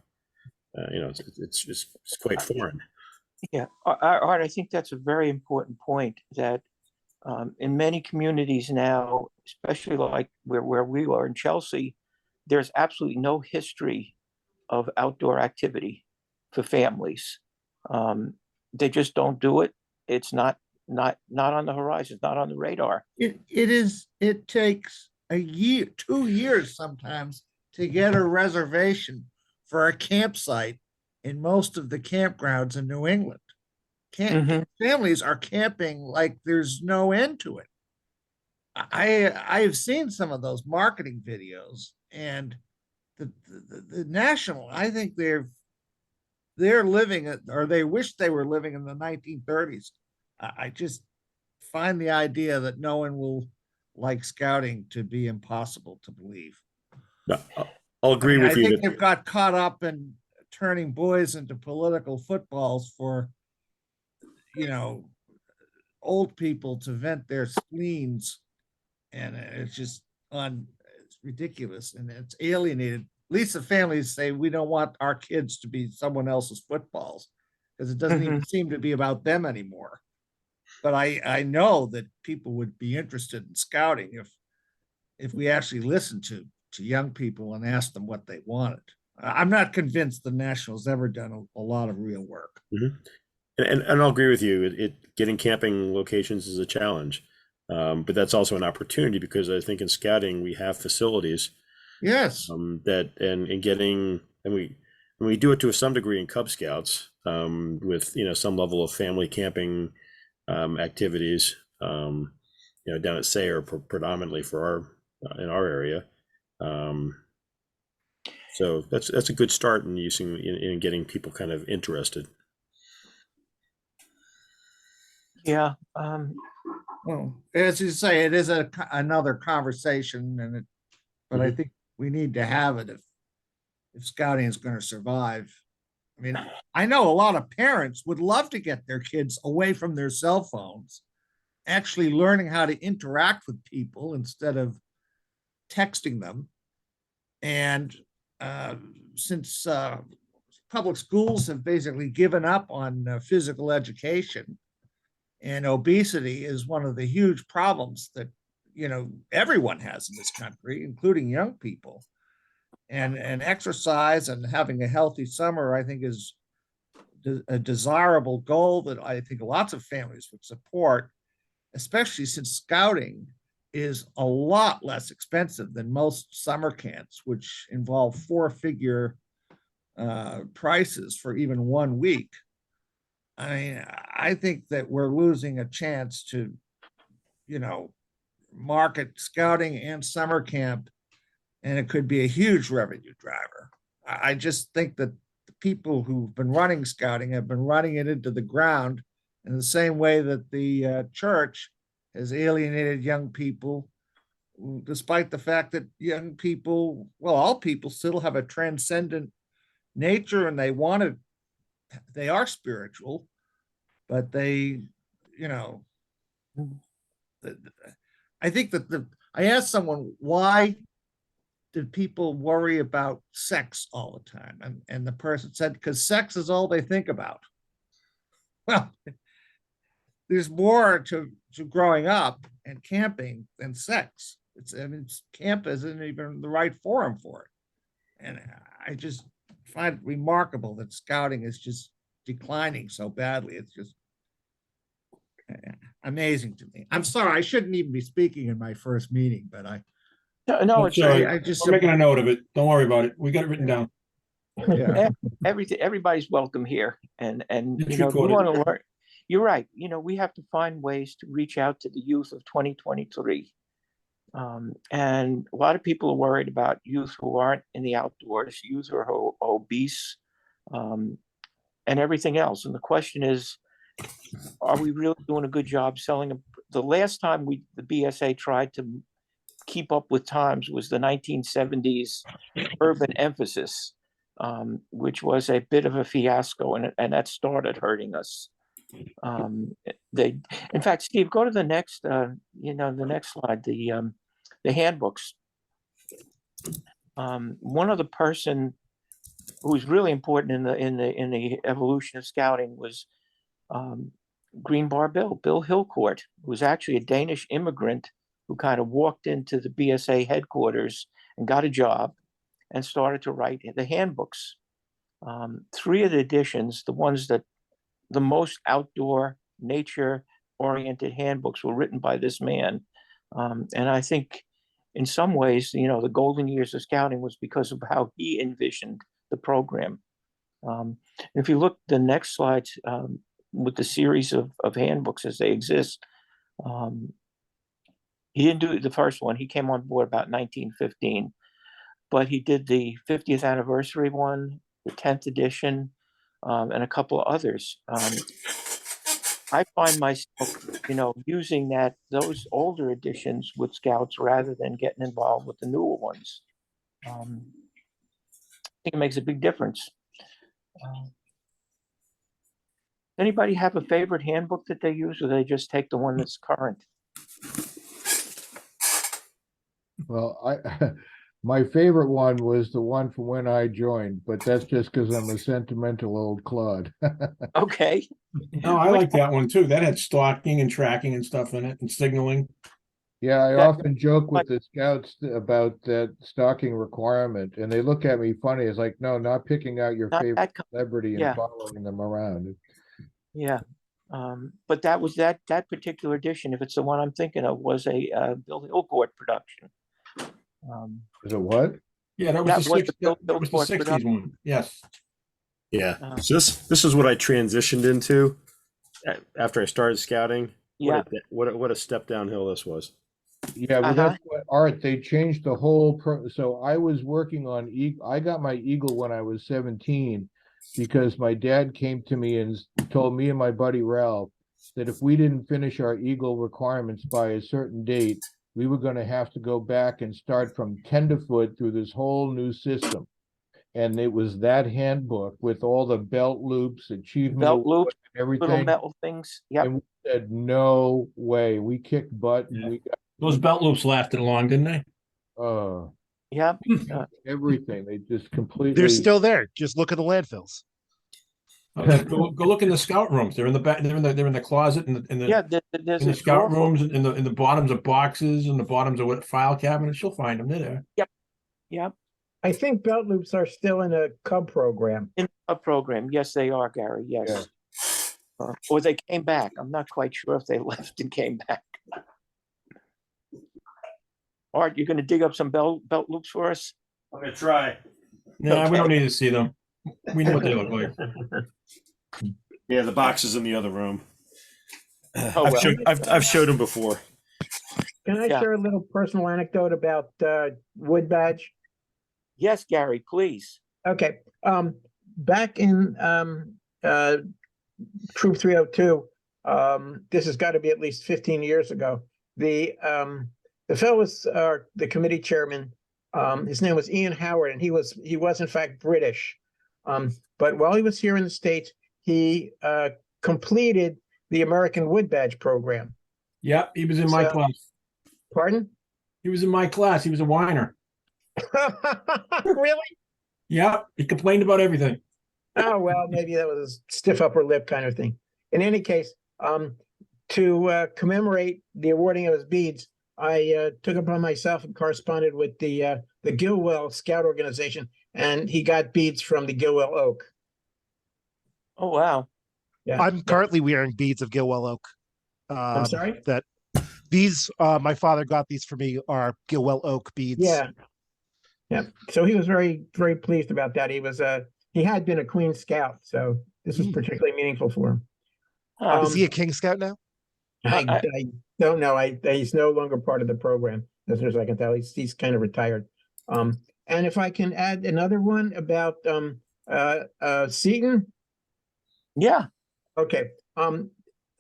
it's quite foreign. Yeah, Art, I think that's a very important point, that In many communities now, especially like where we are in Chelsea, there's absolutely no history of outdoor activity for families. They just don't do it. It's not on the horizon, it's not on the radar. It takes a year, 2 years sometimes to get a reservation for a campsite in most of the campgrounds in New England. Families are camping like there's no end to it. I've seen some of those marketing videos, and the national, I think they're living it, or they wish they were living in the 1930s. I just find the idea that no one will like scouting to be impossible to believe. No, I'll agree with I you. think they've got caught up in turning boys into political footballs for, old people to vent their spleens, and it's just it's ridiculous, and it's alienated. At least the families say we don't want our kids to be someone else's footballs, because it doesn't even seem to be about them anymore. But I know that people would be interested in scouting if we actually listened to young people and asked them what they wanted. I'm not convinced the National's ever done a lot of real work. And I'll agree with you. Getting camping locations is a challenge, but that's also an opportunity, because I think in scouting we have facilities. Yes. We do it to some degree in Cub Scouts, with some level of family camping activities, down at Sayre predominantly for in our area. So that's a good start in in getting people kind of interested. Yeah. Well, as you say, it is another conversation, but I think we need to have it if scouting is going to survive. I mean, I know a lot of parents would love to get their kids away from their cell phones, actually learning how to interact with people instead of texting them. And since public schools have basically given up on physical education, and obesity is one of the huge problems that everyone has in this country, including young people, and exercise and having a healthy summer, I think, is a desirable goal that I think lots of families would support, especially since scouting is a lot less expensive than most summer camps, which involve four-figure prices for even 1 week. I mean, I think that we're losing a chance to, market scouting and summer camp, and it could be a huge revenue driver. I just think that the people who've been running scouting have been running it into the ground in the same way that the church has alienated young people, despite the fact that young people, well, all people still have a transcendent nature, and they are spiritual, but I think that I asked someone, why did people worry about sex all the time? And the person said, because sex is all they think about. Well, there's more to growing up and camping than sex. Camp isn't even the right forum for it. And I just find it remarkable that scouting is just declining so badly. It's just amazing to me. I'm sorry, I shouldn't even be speaking in my first meeting, but No, it's We're making a note of it. Don't worry about it. We got it written down. Yeah. Everybody's welcome here, and It's we recorded. want to learn. You're right. We have to find ways to reach out to the youth of 2023. And a lot of people are worried about youth who aren't in the outdoors, youth who are obese, and everything else. And the question is, are we really doing a good job selling them? The last time the BSA tried to keep up with times was the 1970s urban emphasis, which was a bit of a fiasco, and that started hurting us. In fact, Steve, go to the next, the next slide, the handbooks. One other person who was really important in the evolution of scouting was Green Bar Bill Hillcourt, who was actually a Danish immigrant who kind of walked into the BSA headquarters and got a job and started to write the handbooks. 3 of the editions, the most outdoor, nature-oriented handbooks were written by this man. And I think in some ways, the golden years of scouting was because of how he envisioned the program. If you look the next slides, with the series of handbooks as they exist, he didn't do the first one. He came on board about 1915, but he did the 50th anniversary one, the 10th edition, and a couple of others. I find myself, using those older editions with scouts rather than getting involved with the newer ones. I think it makes a big difference. Anybody have a favorite handbook that they use, or they just take the one that's current? Well, my favorite one was the one from when I joined, but that's just because I'm a sentimental old clod. Okay. No, I like that one too. That had stalking and tracking and stuff in it and signaling. Yeah, I often joke with the scouts about that stalking requirement, and they look at me funny. It's like, no, not picking out your favorite celebrity and following them around. Yeah. But that was that particular edition, if it's the one I'm thinking of, was a Bill Hillcourt production. Is it what? Yeah, that was the 60s one. Yes. Yeah. So this is what I transitioned into after I started scouting. Yeah. What a step downhill this was. Yeah, well, that's what Art, they changed the whole so I was working on I got my Eagle when I was 17 because my dad came to me and told me and my buddy Ralph that if we didn't finish our Eagle requirements by a certain date, we were going to have to go back and start from tenderfoot through this whole new system. And it was that handbook with all the belt loops, achievement loops, everything. Little metal things. Yeah. And we said, no way. We kicked butt. Yeah. We got Those belt loops lasted long, didn't they? Yeah. Everything. They just completely. They're still there. Just look at the landfills. Go look in the scout rooms. They're in the back. They're in the closet in the scout rooms in the bottoms of boxes and the bottoms of file cabinets. You'll find them. They're there. Yep. Yep. I think belt loops are still in a Cub program. In a program, yes, they are, Gary. Yes. Yeah. Or they came back. I'm not quite sure if they left and came back. Art, you're going to dig up some belt loops for us? I'm going to try. No, we don't need to see them. We know what they look like. Yeah, the box is in the other room. Oh, well. I've showed them before. Can I share a little personal anecdote about Wood Badge? Yes, Gary, please. Okay. Back in Troop 302, this has got to be at least 15 years ago. The fellow was the committee chairman. His name was Ian Howard, and he was in fact British. But while he was here in the States, he completed the American Wood Badge program. Yeah, he was in my class. Pardon? He was in my class. He was a whiner. Really? Yeah, he complained about everything. Oh, well, maybe that was a stiff upper lip kind of thing. In any case, to commemorate the awarding of his beads, I took it upon myself and corresponded with the Gilwell Scout organization, and he got beads from the Gilwell Oak. Oh, wow. Yeah. I'm currently wearing beads of Gilwell Oak. I'm sorry? That these, my father got these for me, are Gilwell Oak beads. Yeah. Yeah. So he was very, very pleased about that. He had been a Queen Scout, so this was particularly meaningful for him. Is he a King Scout now? I don't know. He's no longer part of the program, as far as I can tell. He's kind of retired. And if I can add another one about Seton. Yeah. Okay.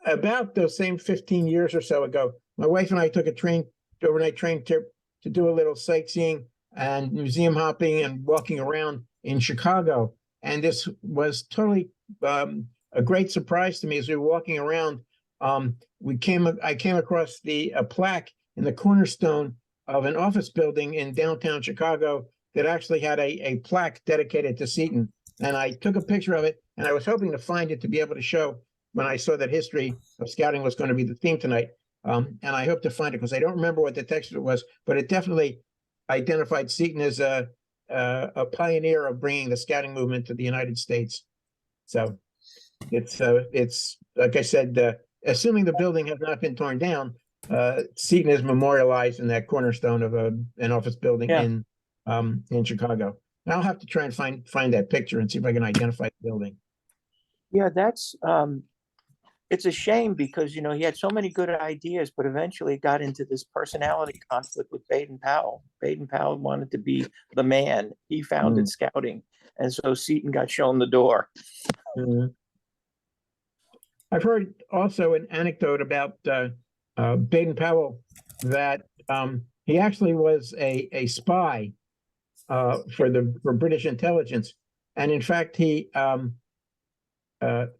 About those same 15 years or so ago, my wife and I took a overnight train trip to do a little sightseeing and museum hopping and walking around in Chicago. And this was totally a great surprise to me as we were walking around. I came across a plaque in the cornerstone of an office building in downtown Chicago that actually had a plaque dedicated to Seton. And I took a picture of it, and I was hoping to find it to be able to show when I saw that history of scouting was going to be the theme tonight. And I hope to find it because I don't remember what the text was, but it definitely identified Seton as a pioneer of bringing the scouting movement to the United States. So it's like I said, assuming the building has not been torn down, Seton is memorialized in that cornerstone of an office building in Chicago. And I'll have to try and find that picture and see if I can identify the building. Yeah, that's it's a shame because he had so many good ideas, but eventually got into this personality conflict with Baden Powell. Baden Powell wanted to be the man. He founded scouting, and so Seton got shown the door. I've heard also an anecdote about Baden Powell that he actually was a spy for British intelligence, and in fact he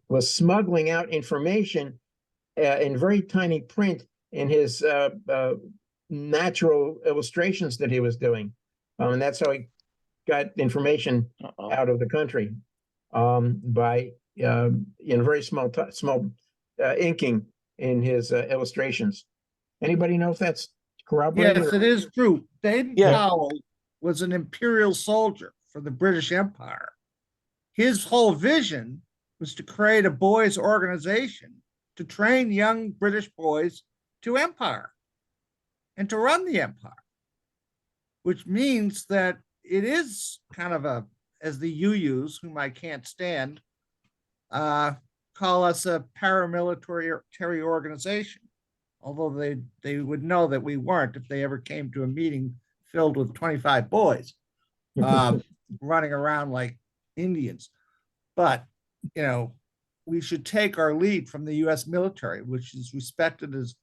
was smuggling out information in very tiny print in his natural illustrations that he was doing, and that's how he got information out of the country by in very small inking in his illustrations. Anybody know if that's corroborated? Yes, it is true. Baden Powell was an imperial soldier for the British Empire. His whole vision was to create a boys' organization to train young British boys to empire and to run the empire, which means that it is kind of a, as the UUs, whom I can't stand, call us a paramilitary organization, although they would know that we weren't if they ever came to a meeting filled with 25 boys running around like Indians. But, we should take our lead from the US military, which is respected as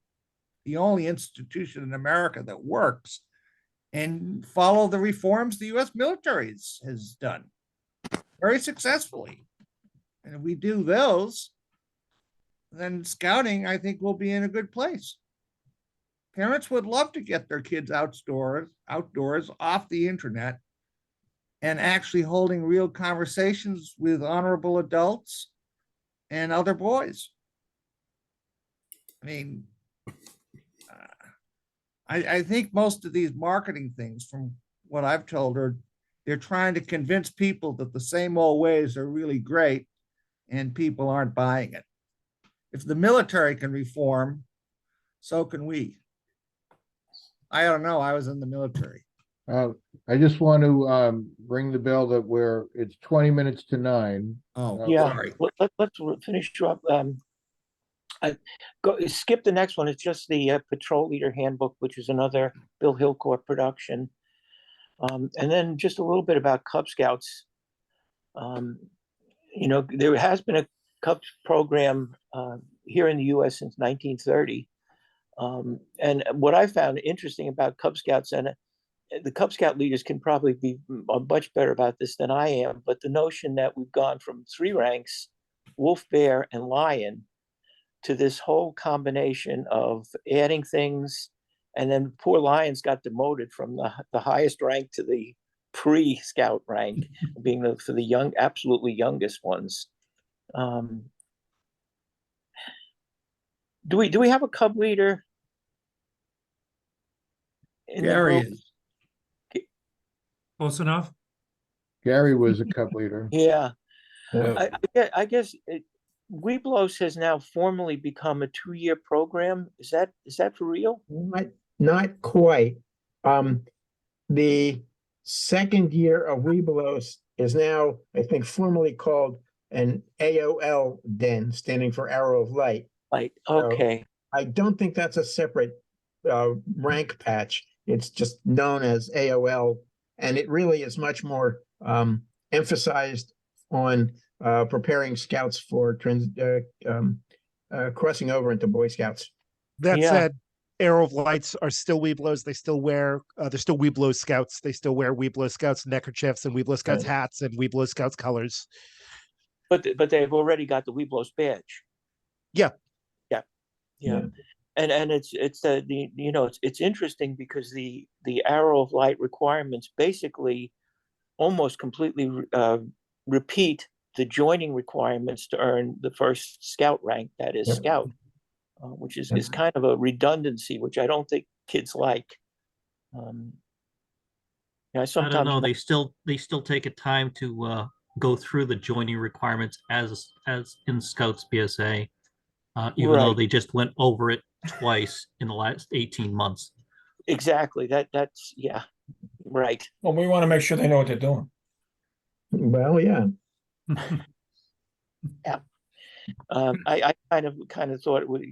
the only institution in America that works, and follow the reforms the US military has done very successfully. And if we do those, then scouting, I think, will be in a good place. Parents would love to get their kids outdoors, off the internet, and actually holding real conversations with honorable adults and other boys. I mean, I think most of these marketing things, from what I've told, they're trying to convince people that the same old ways are really great, and people aren't buying it. If the military can reform, so can we. I don't know. I was in the military. I just want to ring the bell that it's 20 minutes to 9. Oh, yeah. sorry. Let's finish up. Skip the next one. It's just the Patrol Leader Handbook, which is another Bill Hillcourt production. And then just a little bit about Cub Scouts. There has been a Cubs program here in the U.S. since 1930. And what I found interesting about Cub Scouts, and the Cub Scout leaders can probably be much better about this than I am, but the notion that we've gone from 3 ranks, wolf, bear, and lion, to this whole combination of adding things, and then poor lions got demoted from the highest rank to the pre-scout rank, being for the young, absolutely youngest ones. Do we have a Cub leader? Gary is. Close enough. Gary was a Cub leader. Yeah. I guess Weeblos has now formally become a 2-year program. Is that for real? Not quite. The second year of Weeblos is now, I think, formally called an AOL den, standing for Arrow of Light. Okay. So I don't think that's a separate rank patch. It's just known as AOL, and it really is much more emphasized on preparing scouts for crossing over into Boy Scouts. That said, Arrow of Lights are still Weeblos. They still wear, they're still Weeblo Scouts. They still wear Weeblo Scouts neckerchiefs and Weeblo Scouts hats and Weeblo Scouts colors. But they've already got the Weeblos badge. Yeah. And it's interesting because the Arrow of Light requirements basically almost completely repeat the joining requirements to earn the first scout rank, that is Yep. scout, which is kind of a redundancy, which I don't think kids like. I I don't know. sometimes They still take a time to go through the joining requirements as in Scouts BSA, even though Right. they just went over it twice in the last 18 months. Exactly. That's yeah, right. Well, we want to make sure they know what they're doing. Well, yeah. I kind of thought it was,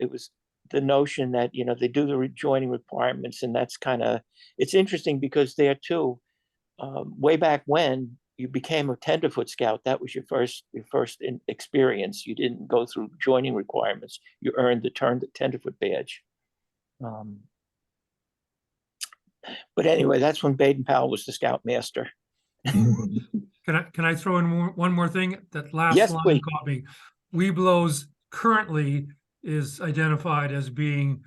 it was the notion that, they do the joining requirements, and that's it's interesting because there too, way back when you became a tenderfoot scout, that was your first experience. You didn't go through joining requirements. You earned the tenderfoot badge. But anyway, that's when Baden Powell was the scoutmaster. Can I throw in one more thing? That last Yes, line please. caught me. Webelos currently is identified as being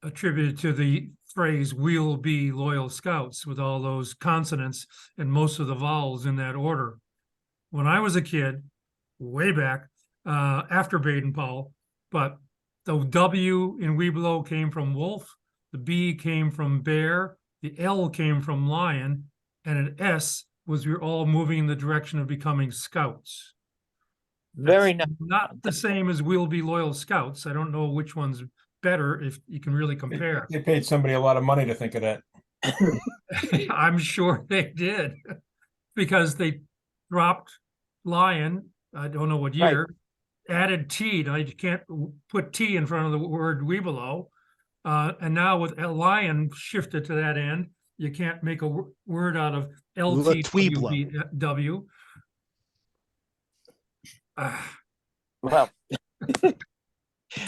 attributed to the phrase "we'll be loyal scouts" with all those consonants and most of the vowels in that order. When I was a kid, way back after Baden Powell, but the W in Webelo came from wolf, the B came from bear, the L came from lion, and an S was we're all moving in the direction of becoming scouts. Very That's nice. not the same as we'll be loyal scouts. I don't know which one's better if you can really compare. They paid somebody a lot of money to think of that. I'm sure they did because they dropped lion. I don't know what year. Added T. Now you can't put T in front of the word Webelo. And now with a lion shifted to that end, you can't make a word out of LTWW. Well,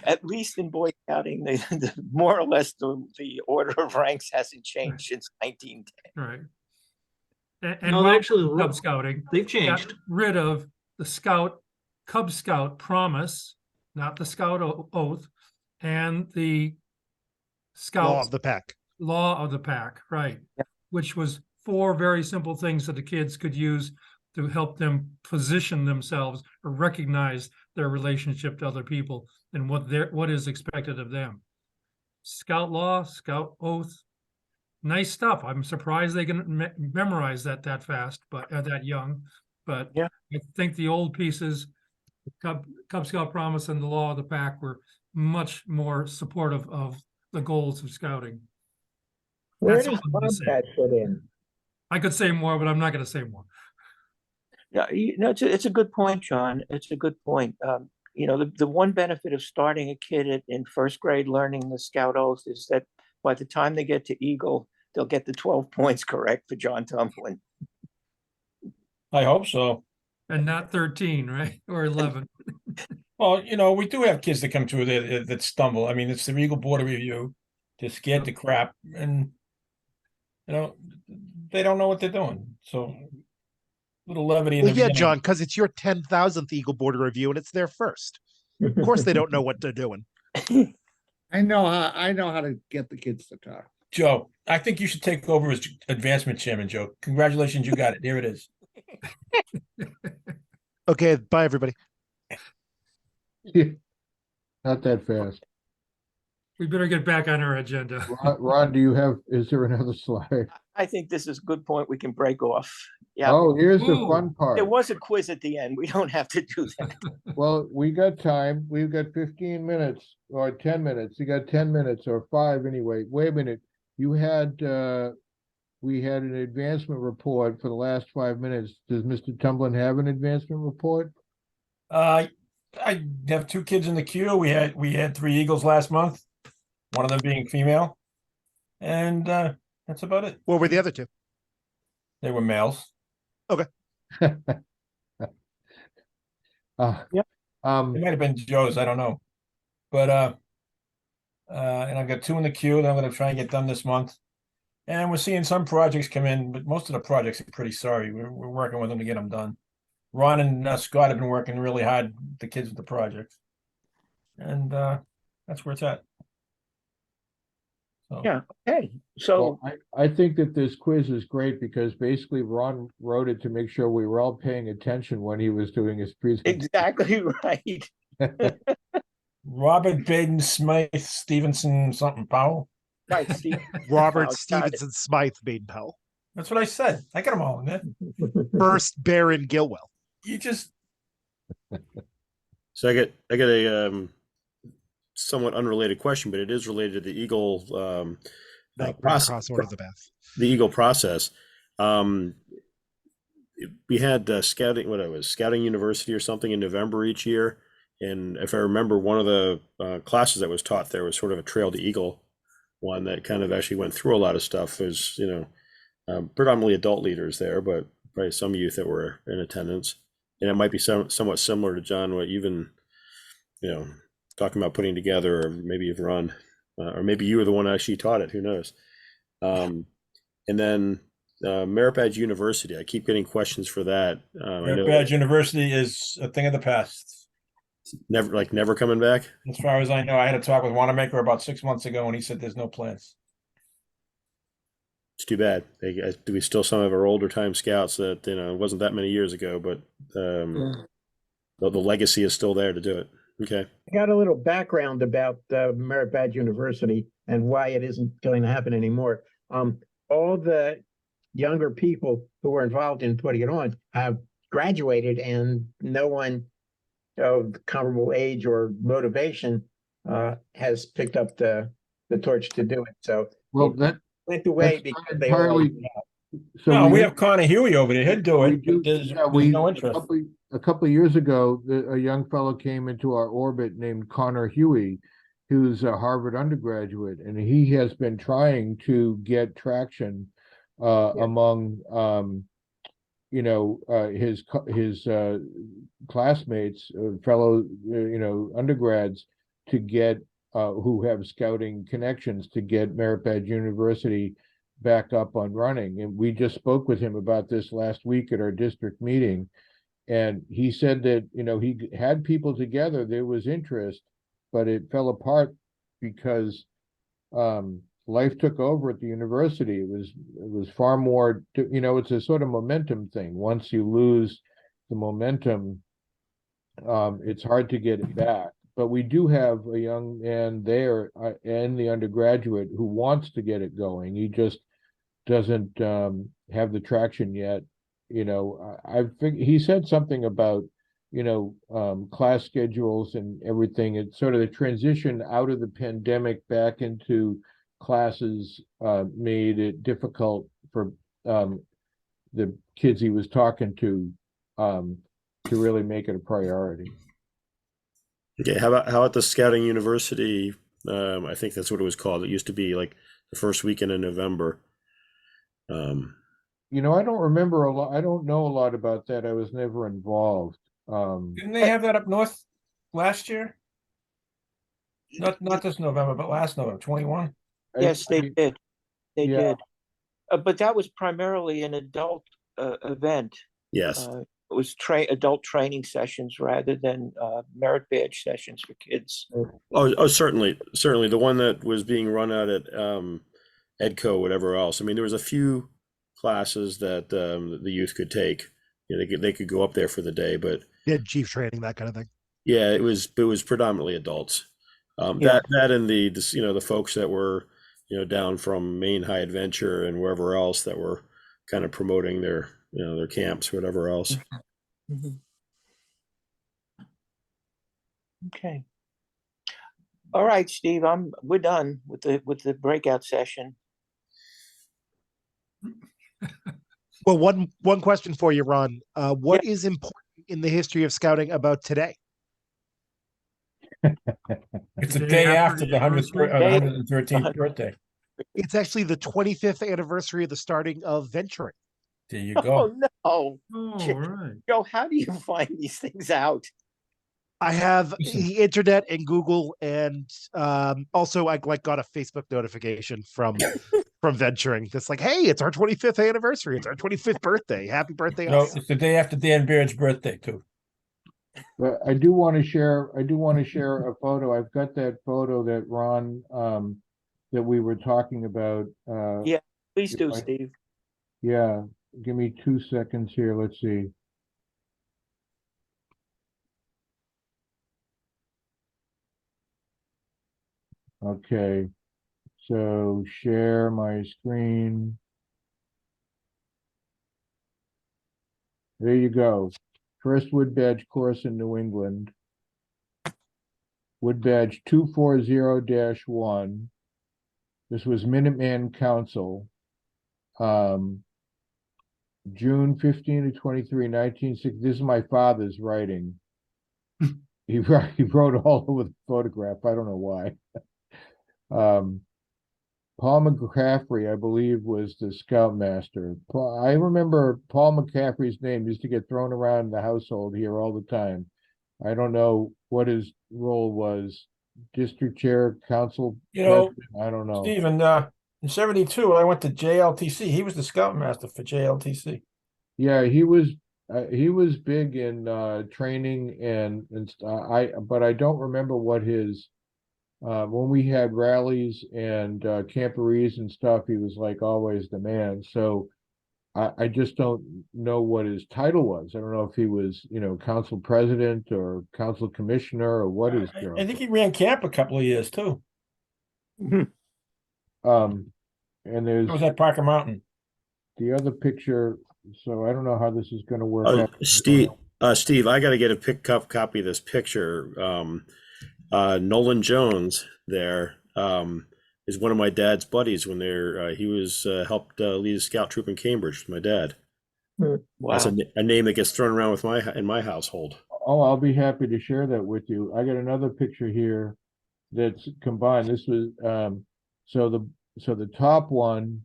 at least in Boy Scouting, more or less the order of ranks hasn't changed since 1910. Right. And No, actually, Cub Scouting, they've got changed. rid of the Cub Scout promise, not the Scout oath, and the Scout Law of the pack. Law of the pack, right? Which was 4 very simple things that the kids could use to help them position themselves or recognize their relationship to other people and what is expected of them. Scout law, Scout oath, nice stuff. I'm surprised they can memorize that fast, but that young. But yeah, I think the old pieces, Cub Scout promise and the law of the pack, were much more supportive of the goals of scouting. Where That's does all I'm gonna say. Bobcat fit in? I could say more, but I'm not going to say more. Yeah, it's a good point, John. It's a good point. The one benefit of starting a kid in first grade learning the Scout Oath is that by the time they get to Eagle, they'll get the 12 points correct for John Tumblin. I hope so. And not 13, right? Or 11. Well, we do have kids that come through there that stumble. I mean, it's the Eagle Board of Review. They're scared to crap, and they don't know what they're doing. So, little levity in Well, the yeah, beginning. John, because it's your 10,000th Eagle Border Review and it's their first. Of course, they don't know what they're doing. I know how to get the kids to talk. Joe, I think you should take over as advancement chairman, Joe. Congratulations, you got it. There it is. Okay, bye, everybody. Not that fast. We better get back on our agenda. Ron, is there another slide? I think this is a good point we can break off. Yeah. Oh, here's the Ooh. fun part. There was a quiz at the end. We don't have to do that. Well, we got time. We've got 15 minutes or 10 minutes. You got 10 minutes or 5 anyway. Wait a minute. We had an advancement report for the last 5 minutes. Does Mr. Tumblin have an advancement report? I have 2 kids in the queue. We had 3 Eagles last month, one of them being female, and that's about it. What were the other 2? They were males. Okay. Yep. It might have been Joe's. I don't know, but and I've got 2 in the queue that I'm going to try and get done this month. And we're seeing some projects come in, but most of the projects are pretty sorry. We're working with them to get them done. Ron and Scott have been working really hard, the kids with the projects. And that's where it's at. So, Yeah, okay, so, Well, I think that this quiz is great because basically Ron wrote it to make sure we were all paying attention when he was doing his presentation. exactly right. Robert Baden Smith Stevenson something Powell. Right, Steve. Robert Got it. Stevenson Smythe Baden Powell. That's what I said. I got them all in there. First Baron Gilwell. You just So I get a somewhat unrelated question, but it is related to the Eagle Cross Order of the Bath. the Eagle process. We had scouting, what it was, Scouting University or something in November each year. And if I remember, one of the classes that was taught there was sort of a Trail to Eagle one that kind of actually went through a lot of stuff. There's, predominantly adult leaders there, but probably some youth that were in attendance. And it might be somewhat similar to John, what you've been, talking about putting together, or maybe you've run, or maybe you were the one that actually taught it, who knows? And then Merit Badge University, I keep getting questions for that. Merit Badge University is a thing of the past. Never coming back? As far as I know, I had a talk with Wanamaker about 6 months ago, and he said there's no plans. It's too bad. Do we still some of our older time scouts that, it wasn't that many years ago, but the legacy is still there to do it. Okay. I got a little background about Merit Badge University and why it isn't going to happen anymore. All the younger people who were involved in putting it on have graduated, and no one of comparable age or motivation has picked up the torch to do it. So Well, that went away that's because they all entirely. So No, we have Connor Huey over there. He'd do we it. do- But there's yeah, we- no interest. A couple of years ago, a young fellow came into our orbit named Connor Huey, who's a Harvard undergraduate, and he has been trying to get traction among his classmates, fellow undergrads, to get who have scouting connections, to get Merit Badge University back up on running. And we just spoke with him about this last week at our district meeting. And he said that, he had people together, there was interest, but it fell apart because life took over at the university. It was far more, it's a sort of momentum thing. Once you lose the momentum, it's hard to get it back. But we do have a young man there and the undergraduate who wants to get it going. He just doesn't have the traction yet. I think he said something about, class schedules and everything. It's sort of the transition out of the pandemic back into classes made it difficult for the kids he was talking to really make it a priority. Okay, how about the Scouting University? I think that's what it was called. It used to be like the first weekend in November. I don't remember a lot. I don't know a lot about that. I was never involved. Didn't they have that up north last year? Not this November, but last November, 21. Yes, they did. They yeah. did. But that was primarily an adult event. Yes. It was adult training sessions rather than merit badge sessions for kids. Oh, certainly. The one that was being run out at EDCO, whatever else. I mean, there was a few classes that the youth could take. They could go up there for the day, but Yeah, chief training, that kind of thing. yeah, it was predominantly adults. That and the folks that were down from Maine High Adventure and wherever else that were kind of promoting their their camps, whatever else. Mm-hmm. Okay. All right, Steve. We're done with the breakout session. Well, one question for you, Ron. What is important in the history of scouting about today? It's a day after the 113th birthday. It's actually the 25th anniversary of the starting of venturing. There you go. Oh no! Oh, right. Joe, how do you find these things out? I have the internet and Google, and also I got a Facebook notification from venturing. That's like, hey, it's our 25th anniversary. It's our 25th birthday. Happy birthday! Us. It's the day after Dan Beard's birthday too. But I do want to share a photo. I've got that photo that Ron that we were talking about. Yeah, please if do, I- Steve. Yeah, give me 2 seconds here. Let's see. Okay, so share my screen. There you go. First wood badge course in New England. Wood badge 240-1. This was Minuteman Council. June 15 to 23, 1960. This is my father's writing. He wrote all over the photograph. I don't know why. Paul McCaffrey, I believe, was the scoutmaster. I remember Paul McCaffrey's name used to get thrown around in the household here all the time. I don't know what his role was. District chair, council You know, president, I don't know. Stephen, in 72, I went to JLTC. He was the scoutmaster for JLTC. Yeah, he was big in training but I don't remember what his when we had rallies and camporees and stuff, he was like always the man. So I just don't know what his title was. I don't know if he was, council president or council commissioner or what his job. I think he ran camp a couple of years too. And It there's was at Parker Mountain. the other picture. So I don't know how this is going to work out. Steve, I got to get a copy of this picture. Nolan Jones there is one of my dad's buddies when he was helped lead a scout troop in Cambridge with my dad. Wow. That's a name that gets thrown around in my household. Oh, I'll be happy to share that with you. I got another picture here that's combined. This was so the top one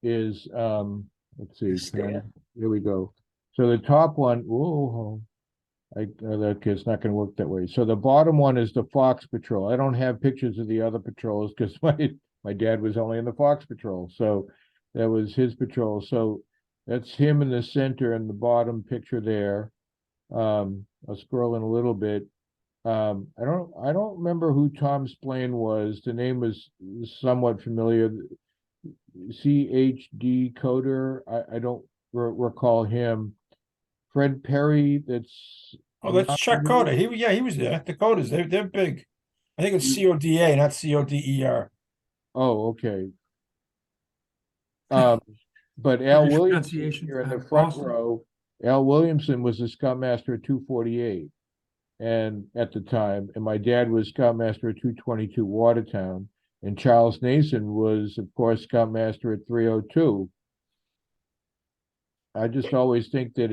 is let's see. Here we go. So the top one, whoa, okay, it's not going to work that way. So the bottom one is the Fox Patrol. I don't have pictures of the other patrols because my dad was only in the Fox Patrol, so that was his patrol. So that's him in the center and the bottom picture there. I'll scroll in a little bit. I don't remember who Tom Splain was. The name was somewhat familiar. CHD Coder. I don't recall him. Fred Perry. That's That's Chuck Coda. He was there. The Codas, they're big. I think it's CODA, not CODER. Oh, okay. But Al British Williamson pronunciation, here in the front Boston. row. Al Williamson was the scoutmaster at 248, and at the time, and my dad was scoutmaster at 222 Watertown, and Charles Nason was, of course, scoutmaster at 302. I just always think that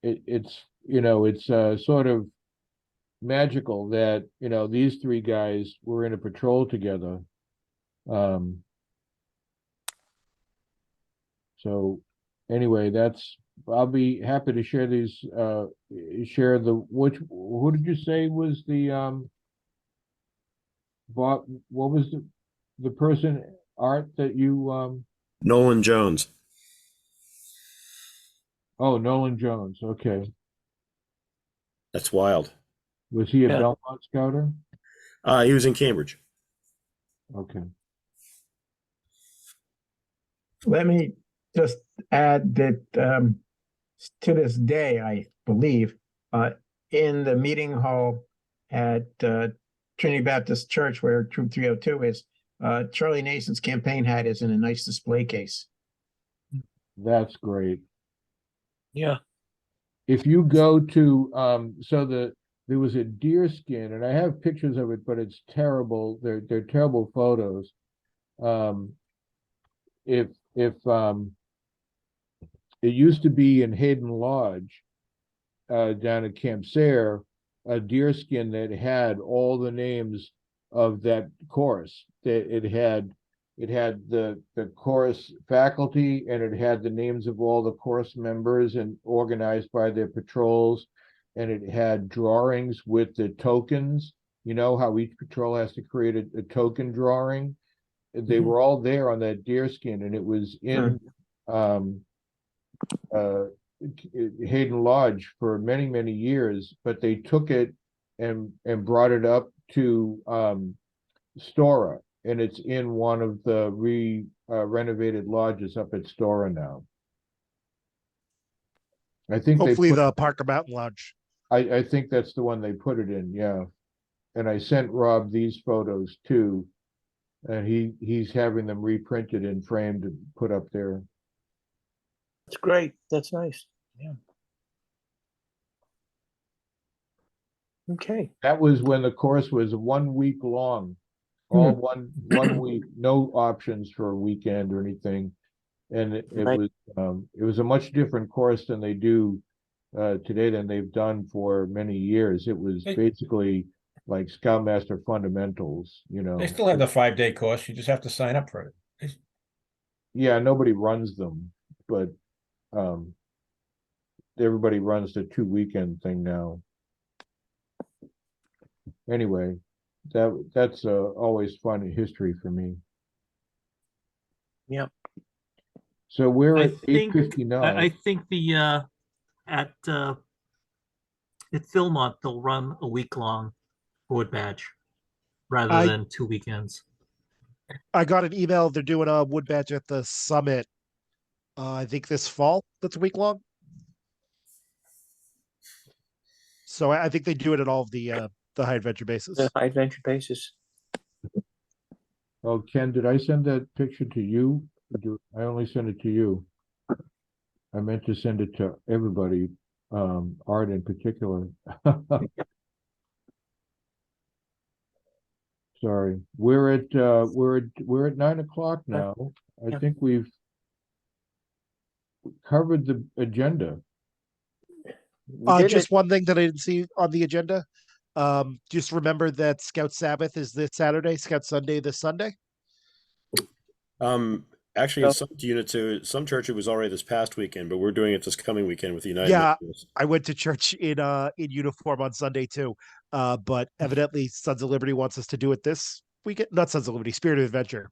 it's sort of magical that these three guys were in a patrol together. So anyway, I'll be happy to share these. Who did you say was the what was the person, Art, that you Nolan Jones. Oh, Nolan Jones. Okay. That's wild. Was he a Yeah. Belmont Scouter? He was in Cambridge. Okay. Let me just add that to this day, I believe, in the meeting hall at Trinity Baptist Church, where Troop 302 is, Charlie Nason's campaign hat is in a nice display case. That's great. Yeah. If you go to there was a deer skin, and I have pictures of it, but it's terrible. They're terrible photos. If it used to be in Hayden Lodge, down at Camp Sayre, a deer skin that had all the names of that course. It had the course faculty, and it had the names of all the course members and organized by their patrols, and it had drawings with the tokens. You know how each patrol has to create a token drawing. They were all there on that deer skin, and it was in Hayden Lodge for many, many years, but they took it and brought it up to Stora, and it's in one of the renovated lodges up at Stora now. I think Hopefully they the Parker Mountain Lodge. I think that's the one they put it in, yeah. And I sent Rob these photos too. And he's having them reprinted and framed and put up there. That's great. That's nice. Yeah. Okay. That was when the course was 1 week long. All one week, no options for a weekend or anything. And it was a much different course than they do today than they've done for many years. It was basically like Scoutmaster fundamentals, you know. They still have the 5-day course. You just have to sign up for it. Yeah, nobody runs them, but everybody runs the 2 weekend thing now. Anyway, that's always fun history for me. Yeah. So we're I at think 8:59. I think the at Philmont they'll run a week-long wood badge rather than 2 weekends. I got an email. They're doing a wood badge at the summit. I think this fall. That's a week long. So I think they do it at all of the high adventure bases. The high adventure bases. Oh, Ken, did I send that picture to you? I only sent it to you. I meant to send it to everybody, Art in particular. Sorry, we're at 9 o'clock now. I think we've covered the agenda. Just one thing that I didn't see on the agenda. Just remember that Scout Sabbath is this Saturday, Scout Sunday this Sunday. Actually, in some units, some church it was already this past weekend, but we're doing it this coming weekend with the United. Yeah, Methodist. I went to church in uniform on Sunday too, but evidently Sons of Liberty wants us to do it this weekend. Not Sons of Liberty, Spirit of Adventure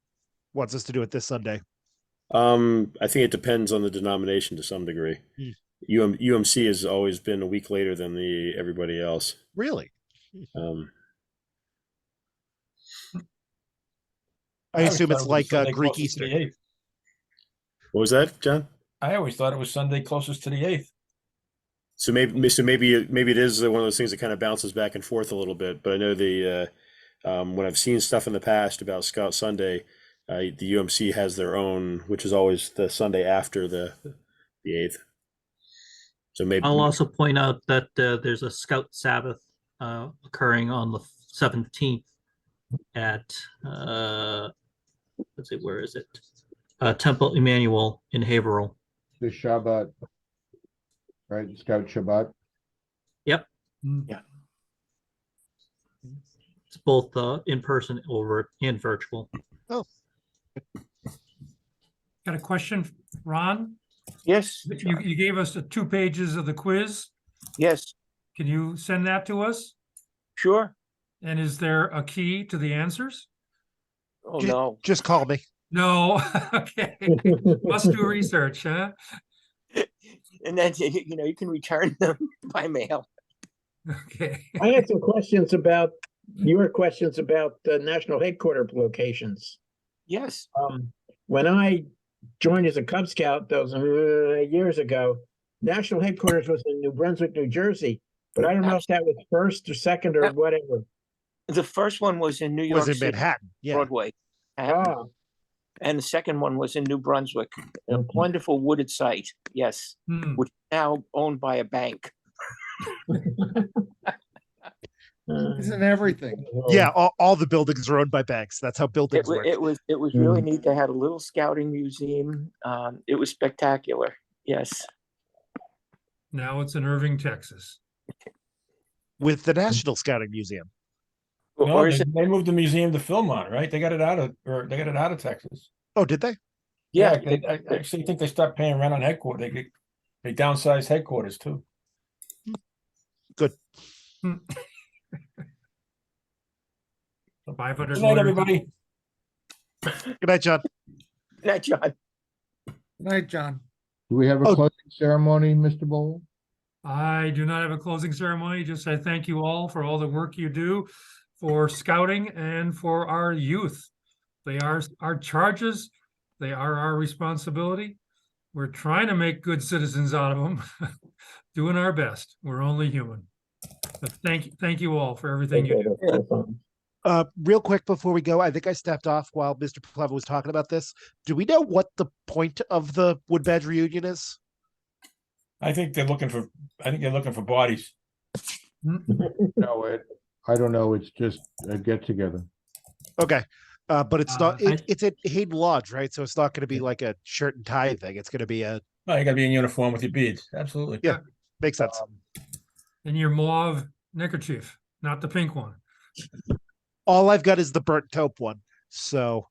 wants us to do it this Sunday. I think it depends on the denomination to some degree. UMC has always been a week later than everybody else. Really? I assume it's thought it was like Sunday Greek closest to Easter. the 8th. What was that, John? I always thought it was Sunday closest to the 8th. So maybe it is one of those things that kind of bounces back and forth a little bit. But I know when I've seen stuff in the past about Scout Sunday, the UMC has their own, which is always the Sunday after the 8th. So maybe I'll also point out that there's a Scout Sabbath occurring on the 17th at let's see, where is it? Temple Emmanuel in Haverhill. The Shabbat, right? Scout Shabbat. Yep. Yeah. It's both in person over and virtual. Oh. Got a question, Ron? Yes. You gave us the 2 pages of the quiz. Yes. Can you send that to us? Sure. And is there a key to the answers? Oh, no. Just call me. No. Okay. Must do research, huh? And then, you can return them by mail. Okay. I had some questions about the national headquarters locations. Yes. When I joined as a Cub Scout those years ago, national headquarters was in New Brunswick, New Jersey, but I don't know if that was first or second or whatever. The first one was in New York Was in City, Manhattan. Yeah. Broadway. And the second one was in New Brunswick, a Mm-hmm. wonderful wooded site. Yes. Which is now owned by a bank. Isn't everything? Yeah, all the buildings are owned by banks. That's how buildings work. It was really neat. They had a little scouting museum. It was spectacular. Yes. Now it's in Irving, Texas. With the National Scouting Museum. No, they moved the museum to Philmont, right? They got it out of Texas. Oh, did they? Yeah. I actually think they stopped paying rent on headquarters. They downsized headquarters too. Good. 500. Good night, everybody. Good night, John. Good night, John. Good night, John. Do we have a closing ceremony, Mr. Bowl? I do not have a closing ceremony. Just I thank you all for all the work you do for scouting and for our youth. They are our charges. They are our responsibility. We're trying to make good citizens out of them, doing our best. We're only human. But thank you all for everything you do. Okay, that's fine. Real quick before we go, I think I stepped off while Mr. Pleva was talking about this. Do we know what the point of the Wood Badge reunion is? I think they're looking for bodies. No, I don't know. It's just a get together. Okay. But it's not, I- it's at Hayden Lodge, right? So it's not going to be like a shirt and tie thing. It's going to be a, Oh, you gotta be in uniform with your beads. Absolutely. Yeah. makes sense. And your mauve neckerchief, not the pink one. All I've got is the burnt taupe one. So,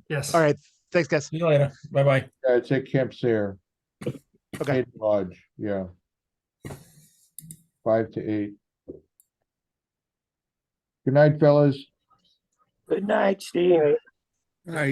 Yes. all right. Thanks, guys. See you later. Bye-bye. Yeah, it's at Camp Sayre. Okay. Hayden Lodge, yeah. 5 to 8. Good night, fellas. Good night, Steve. All right.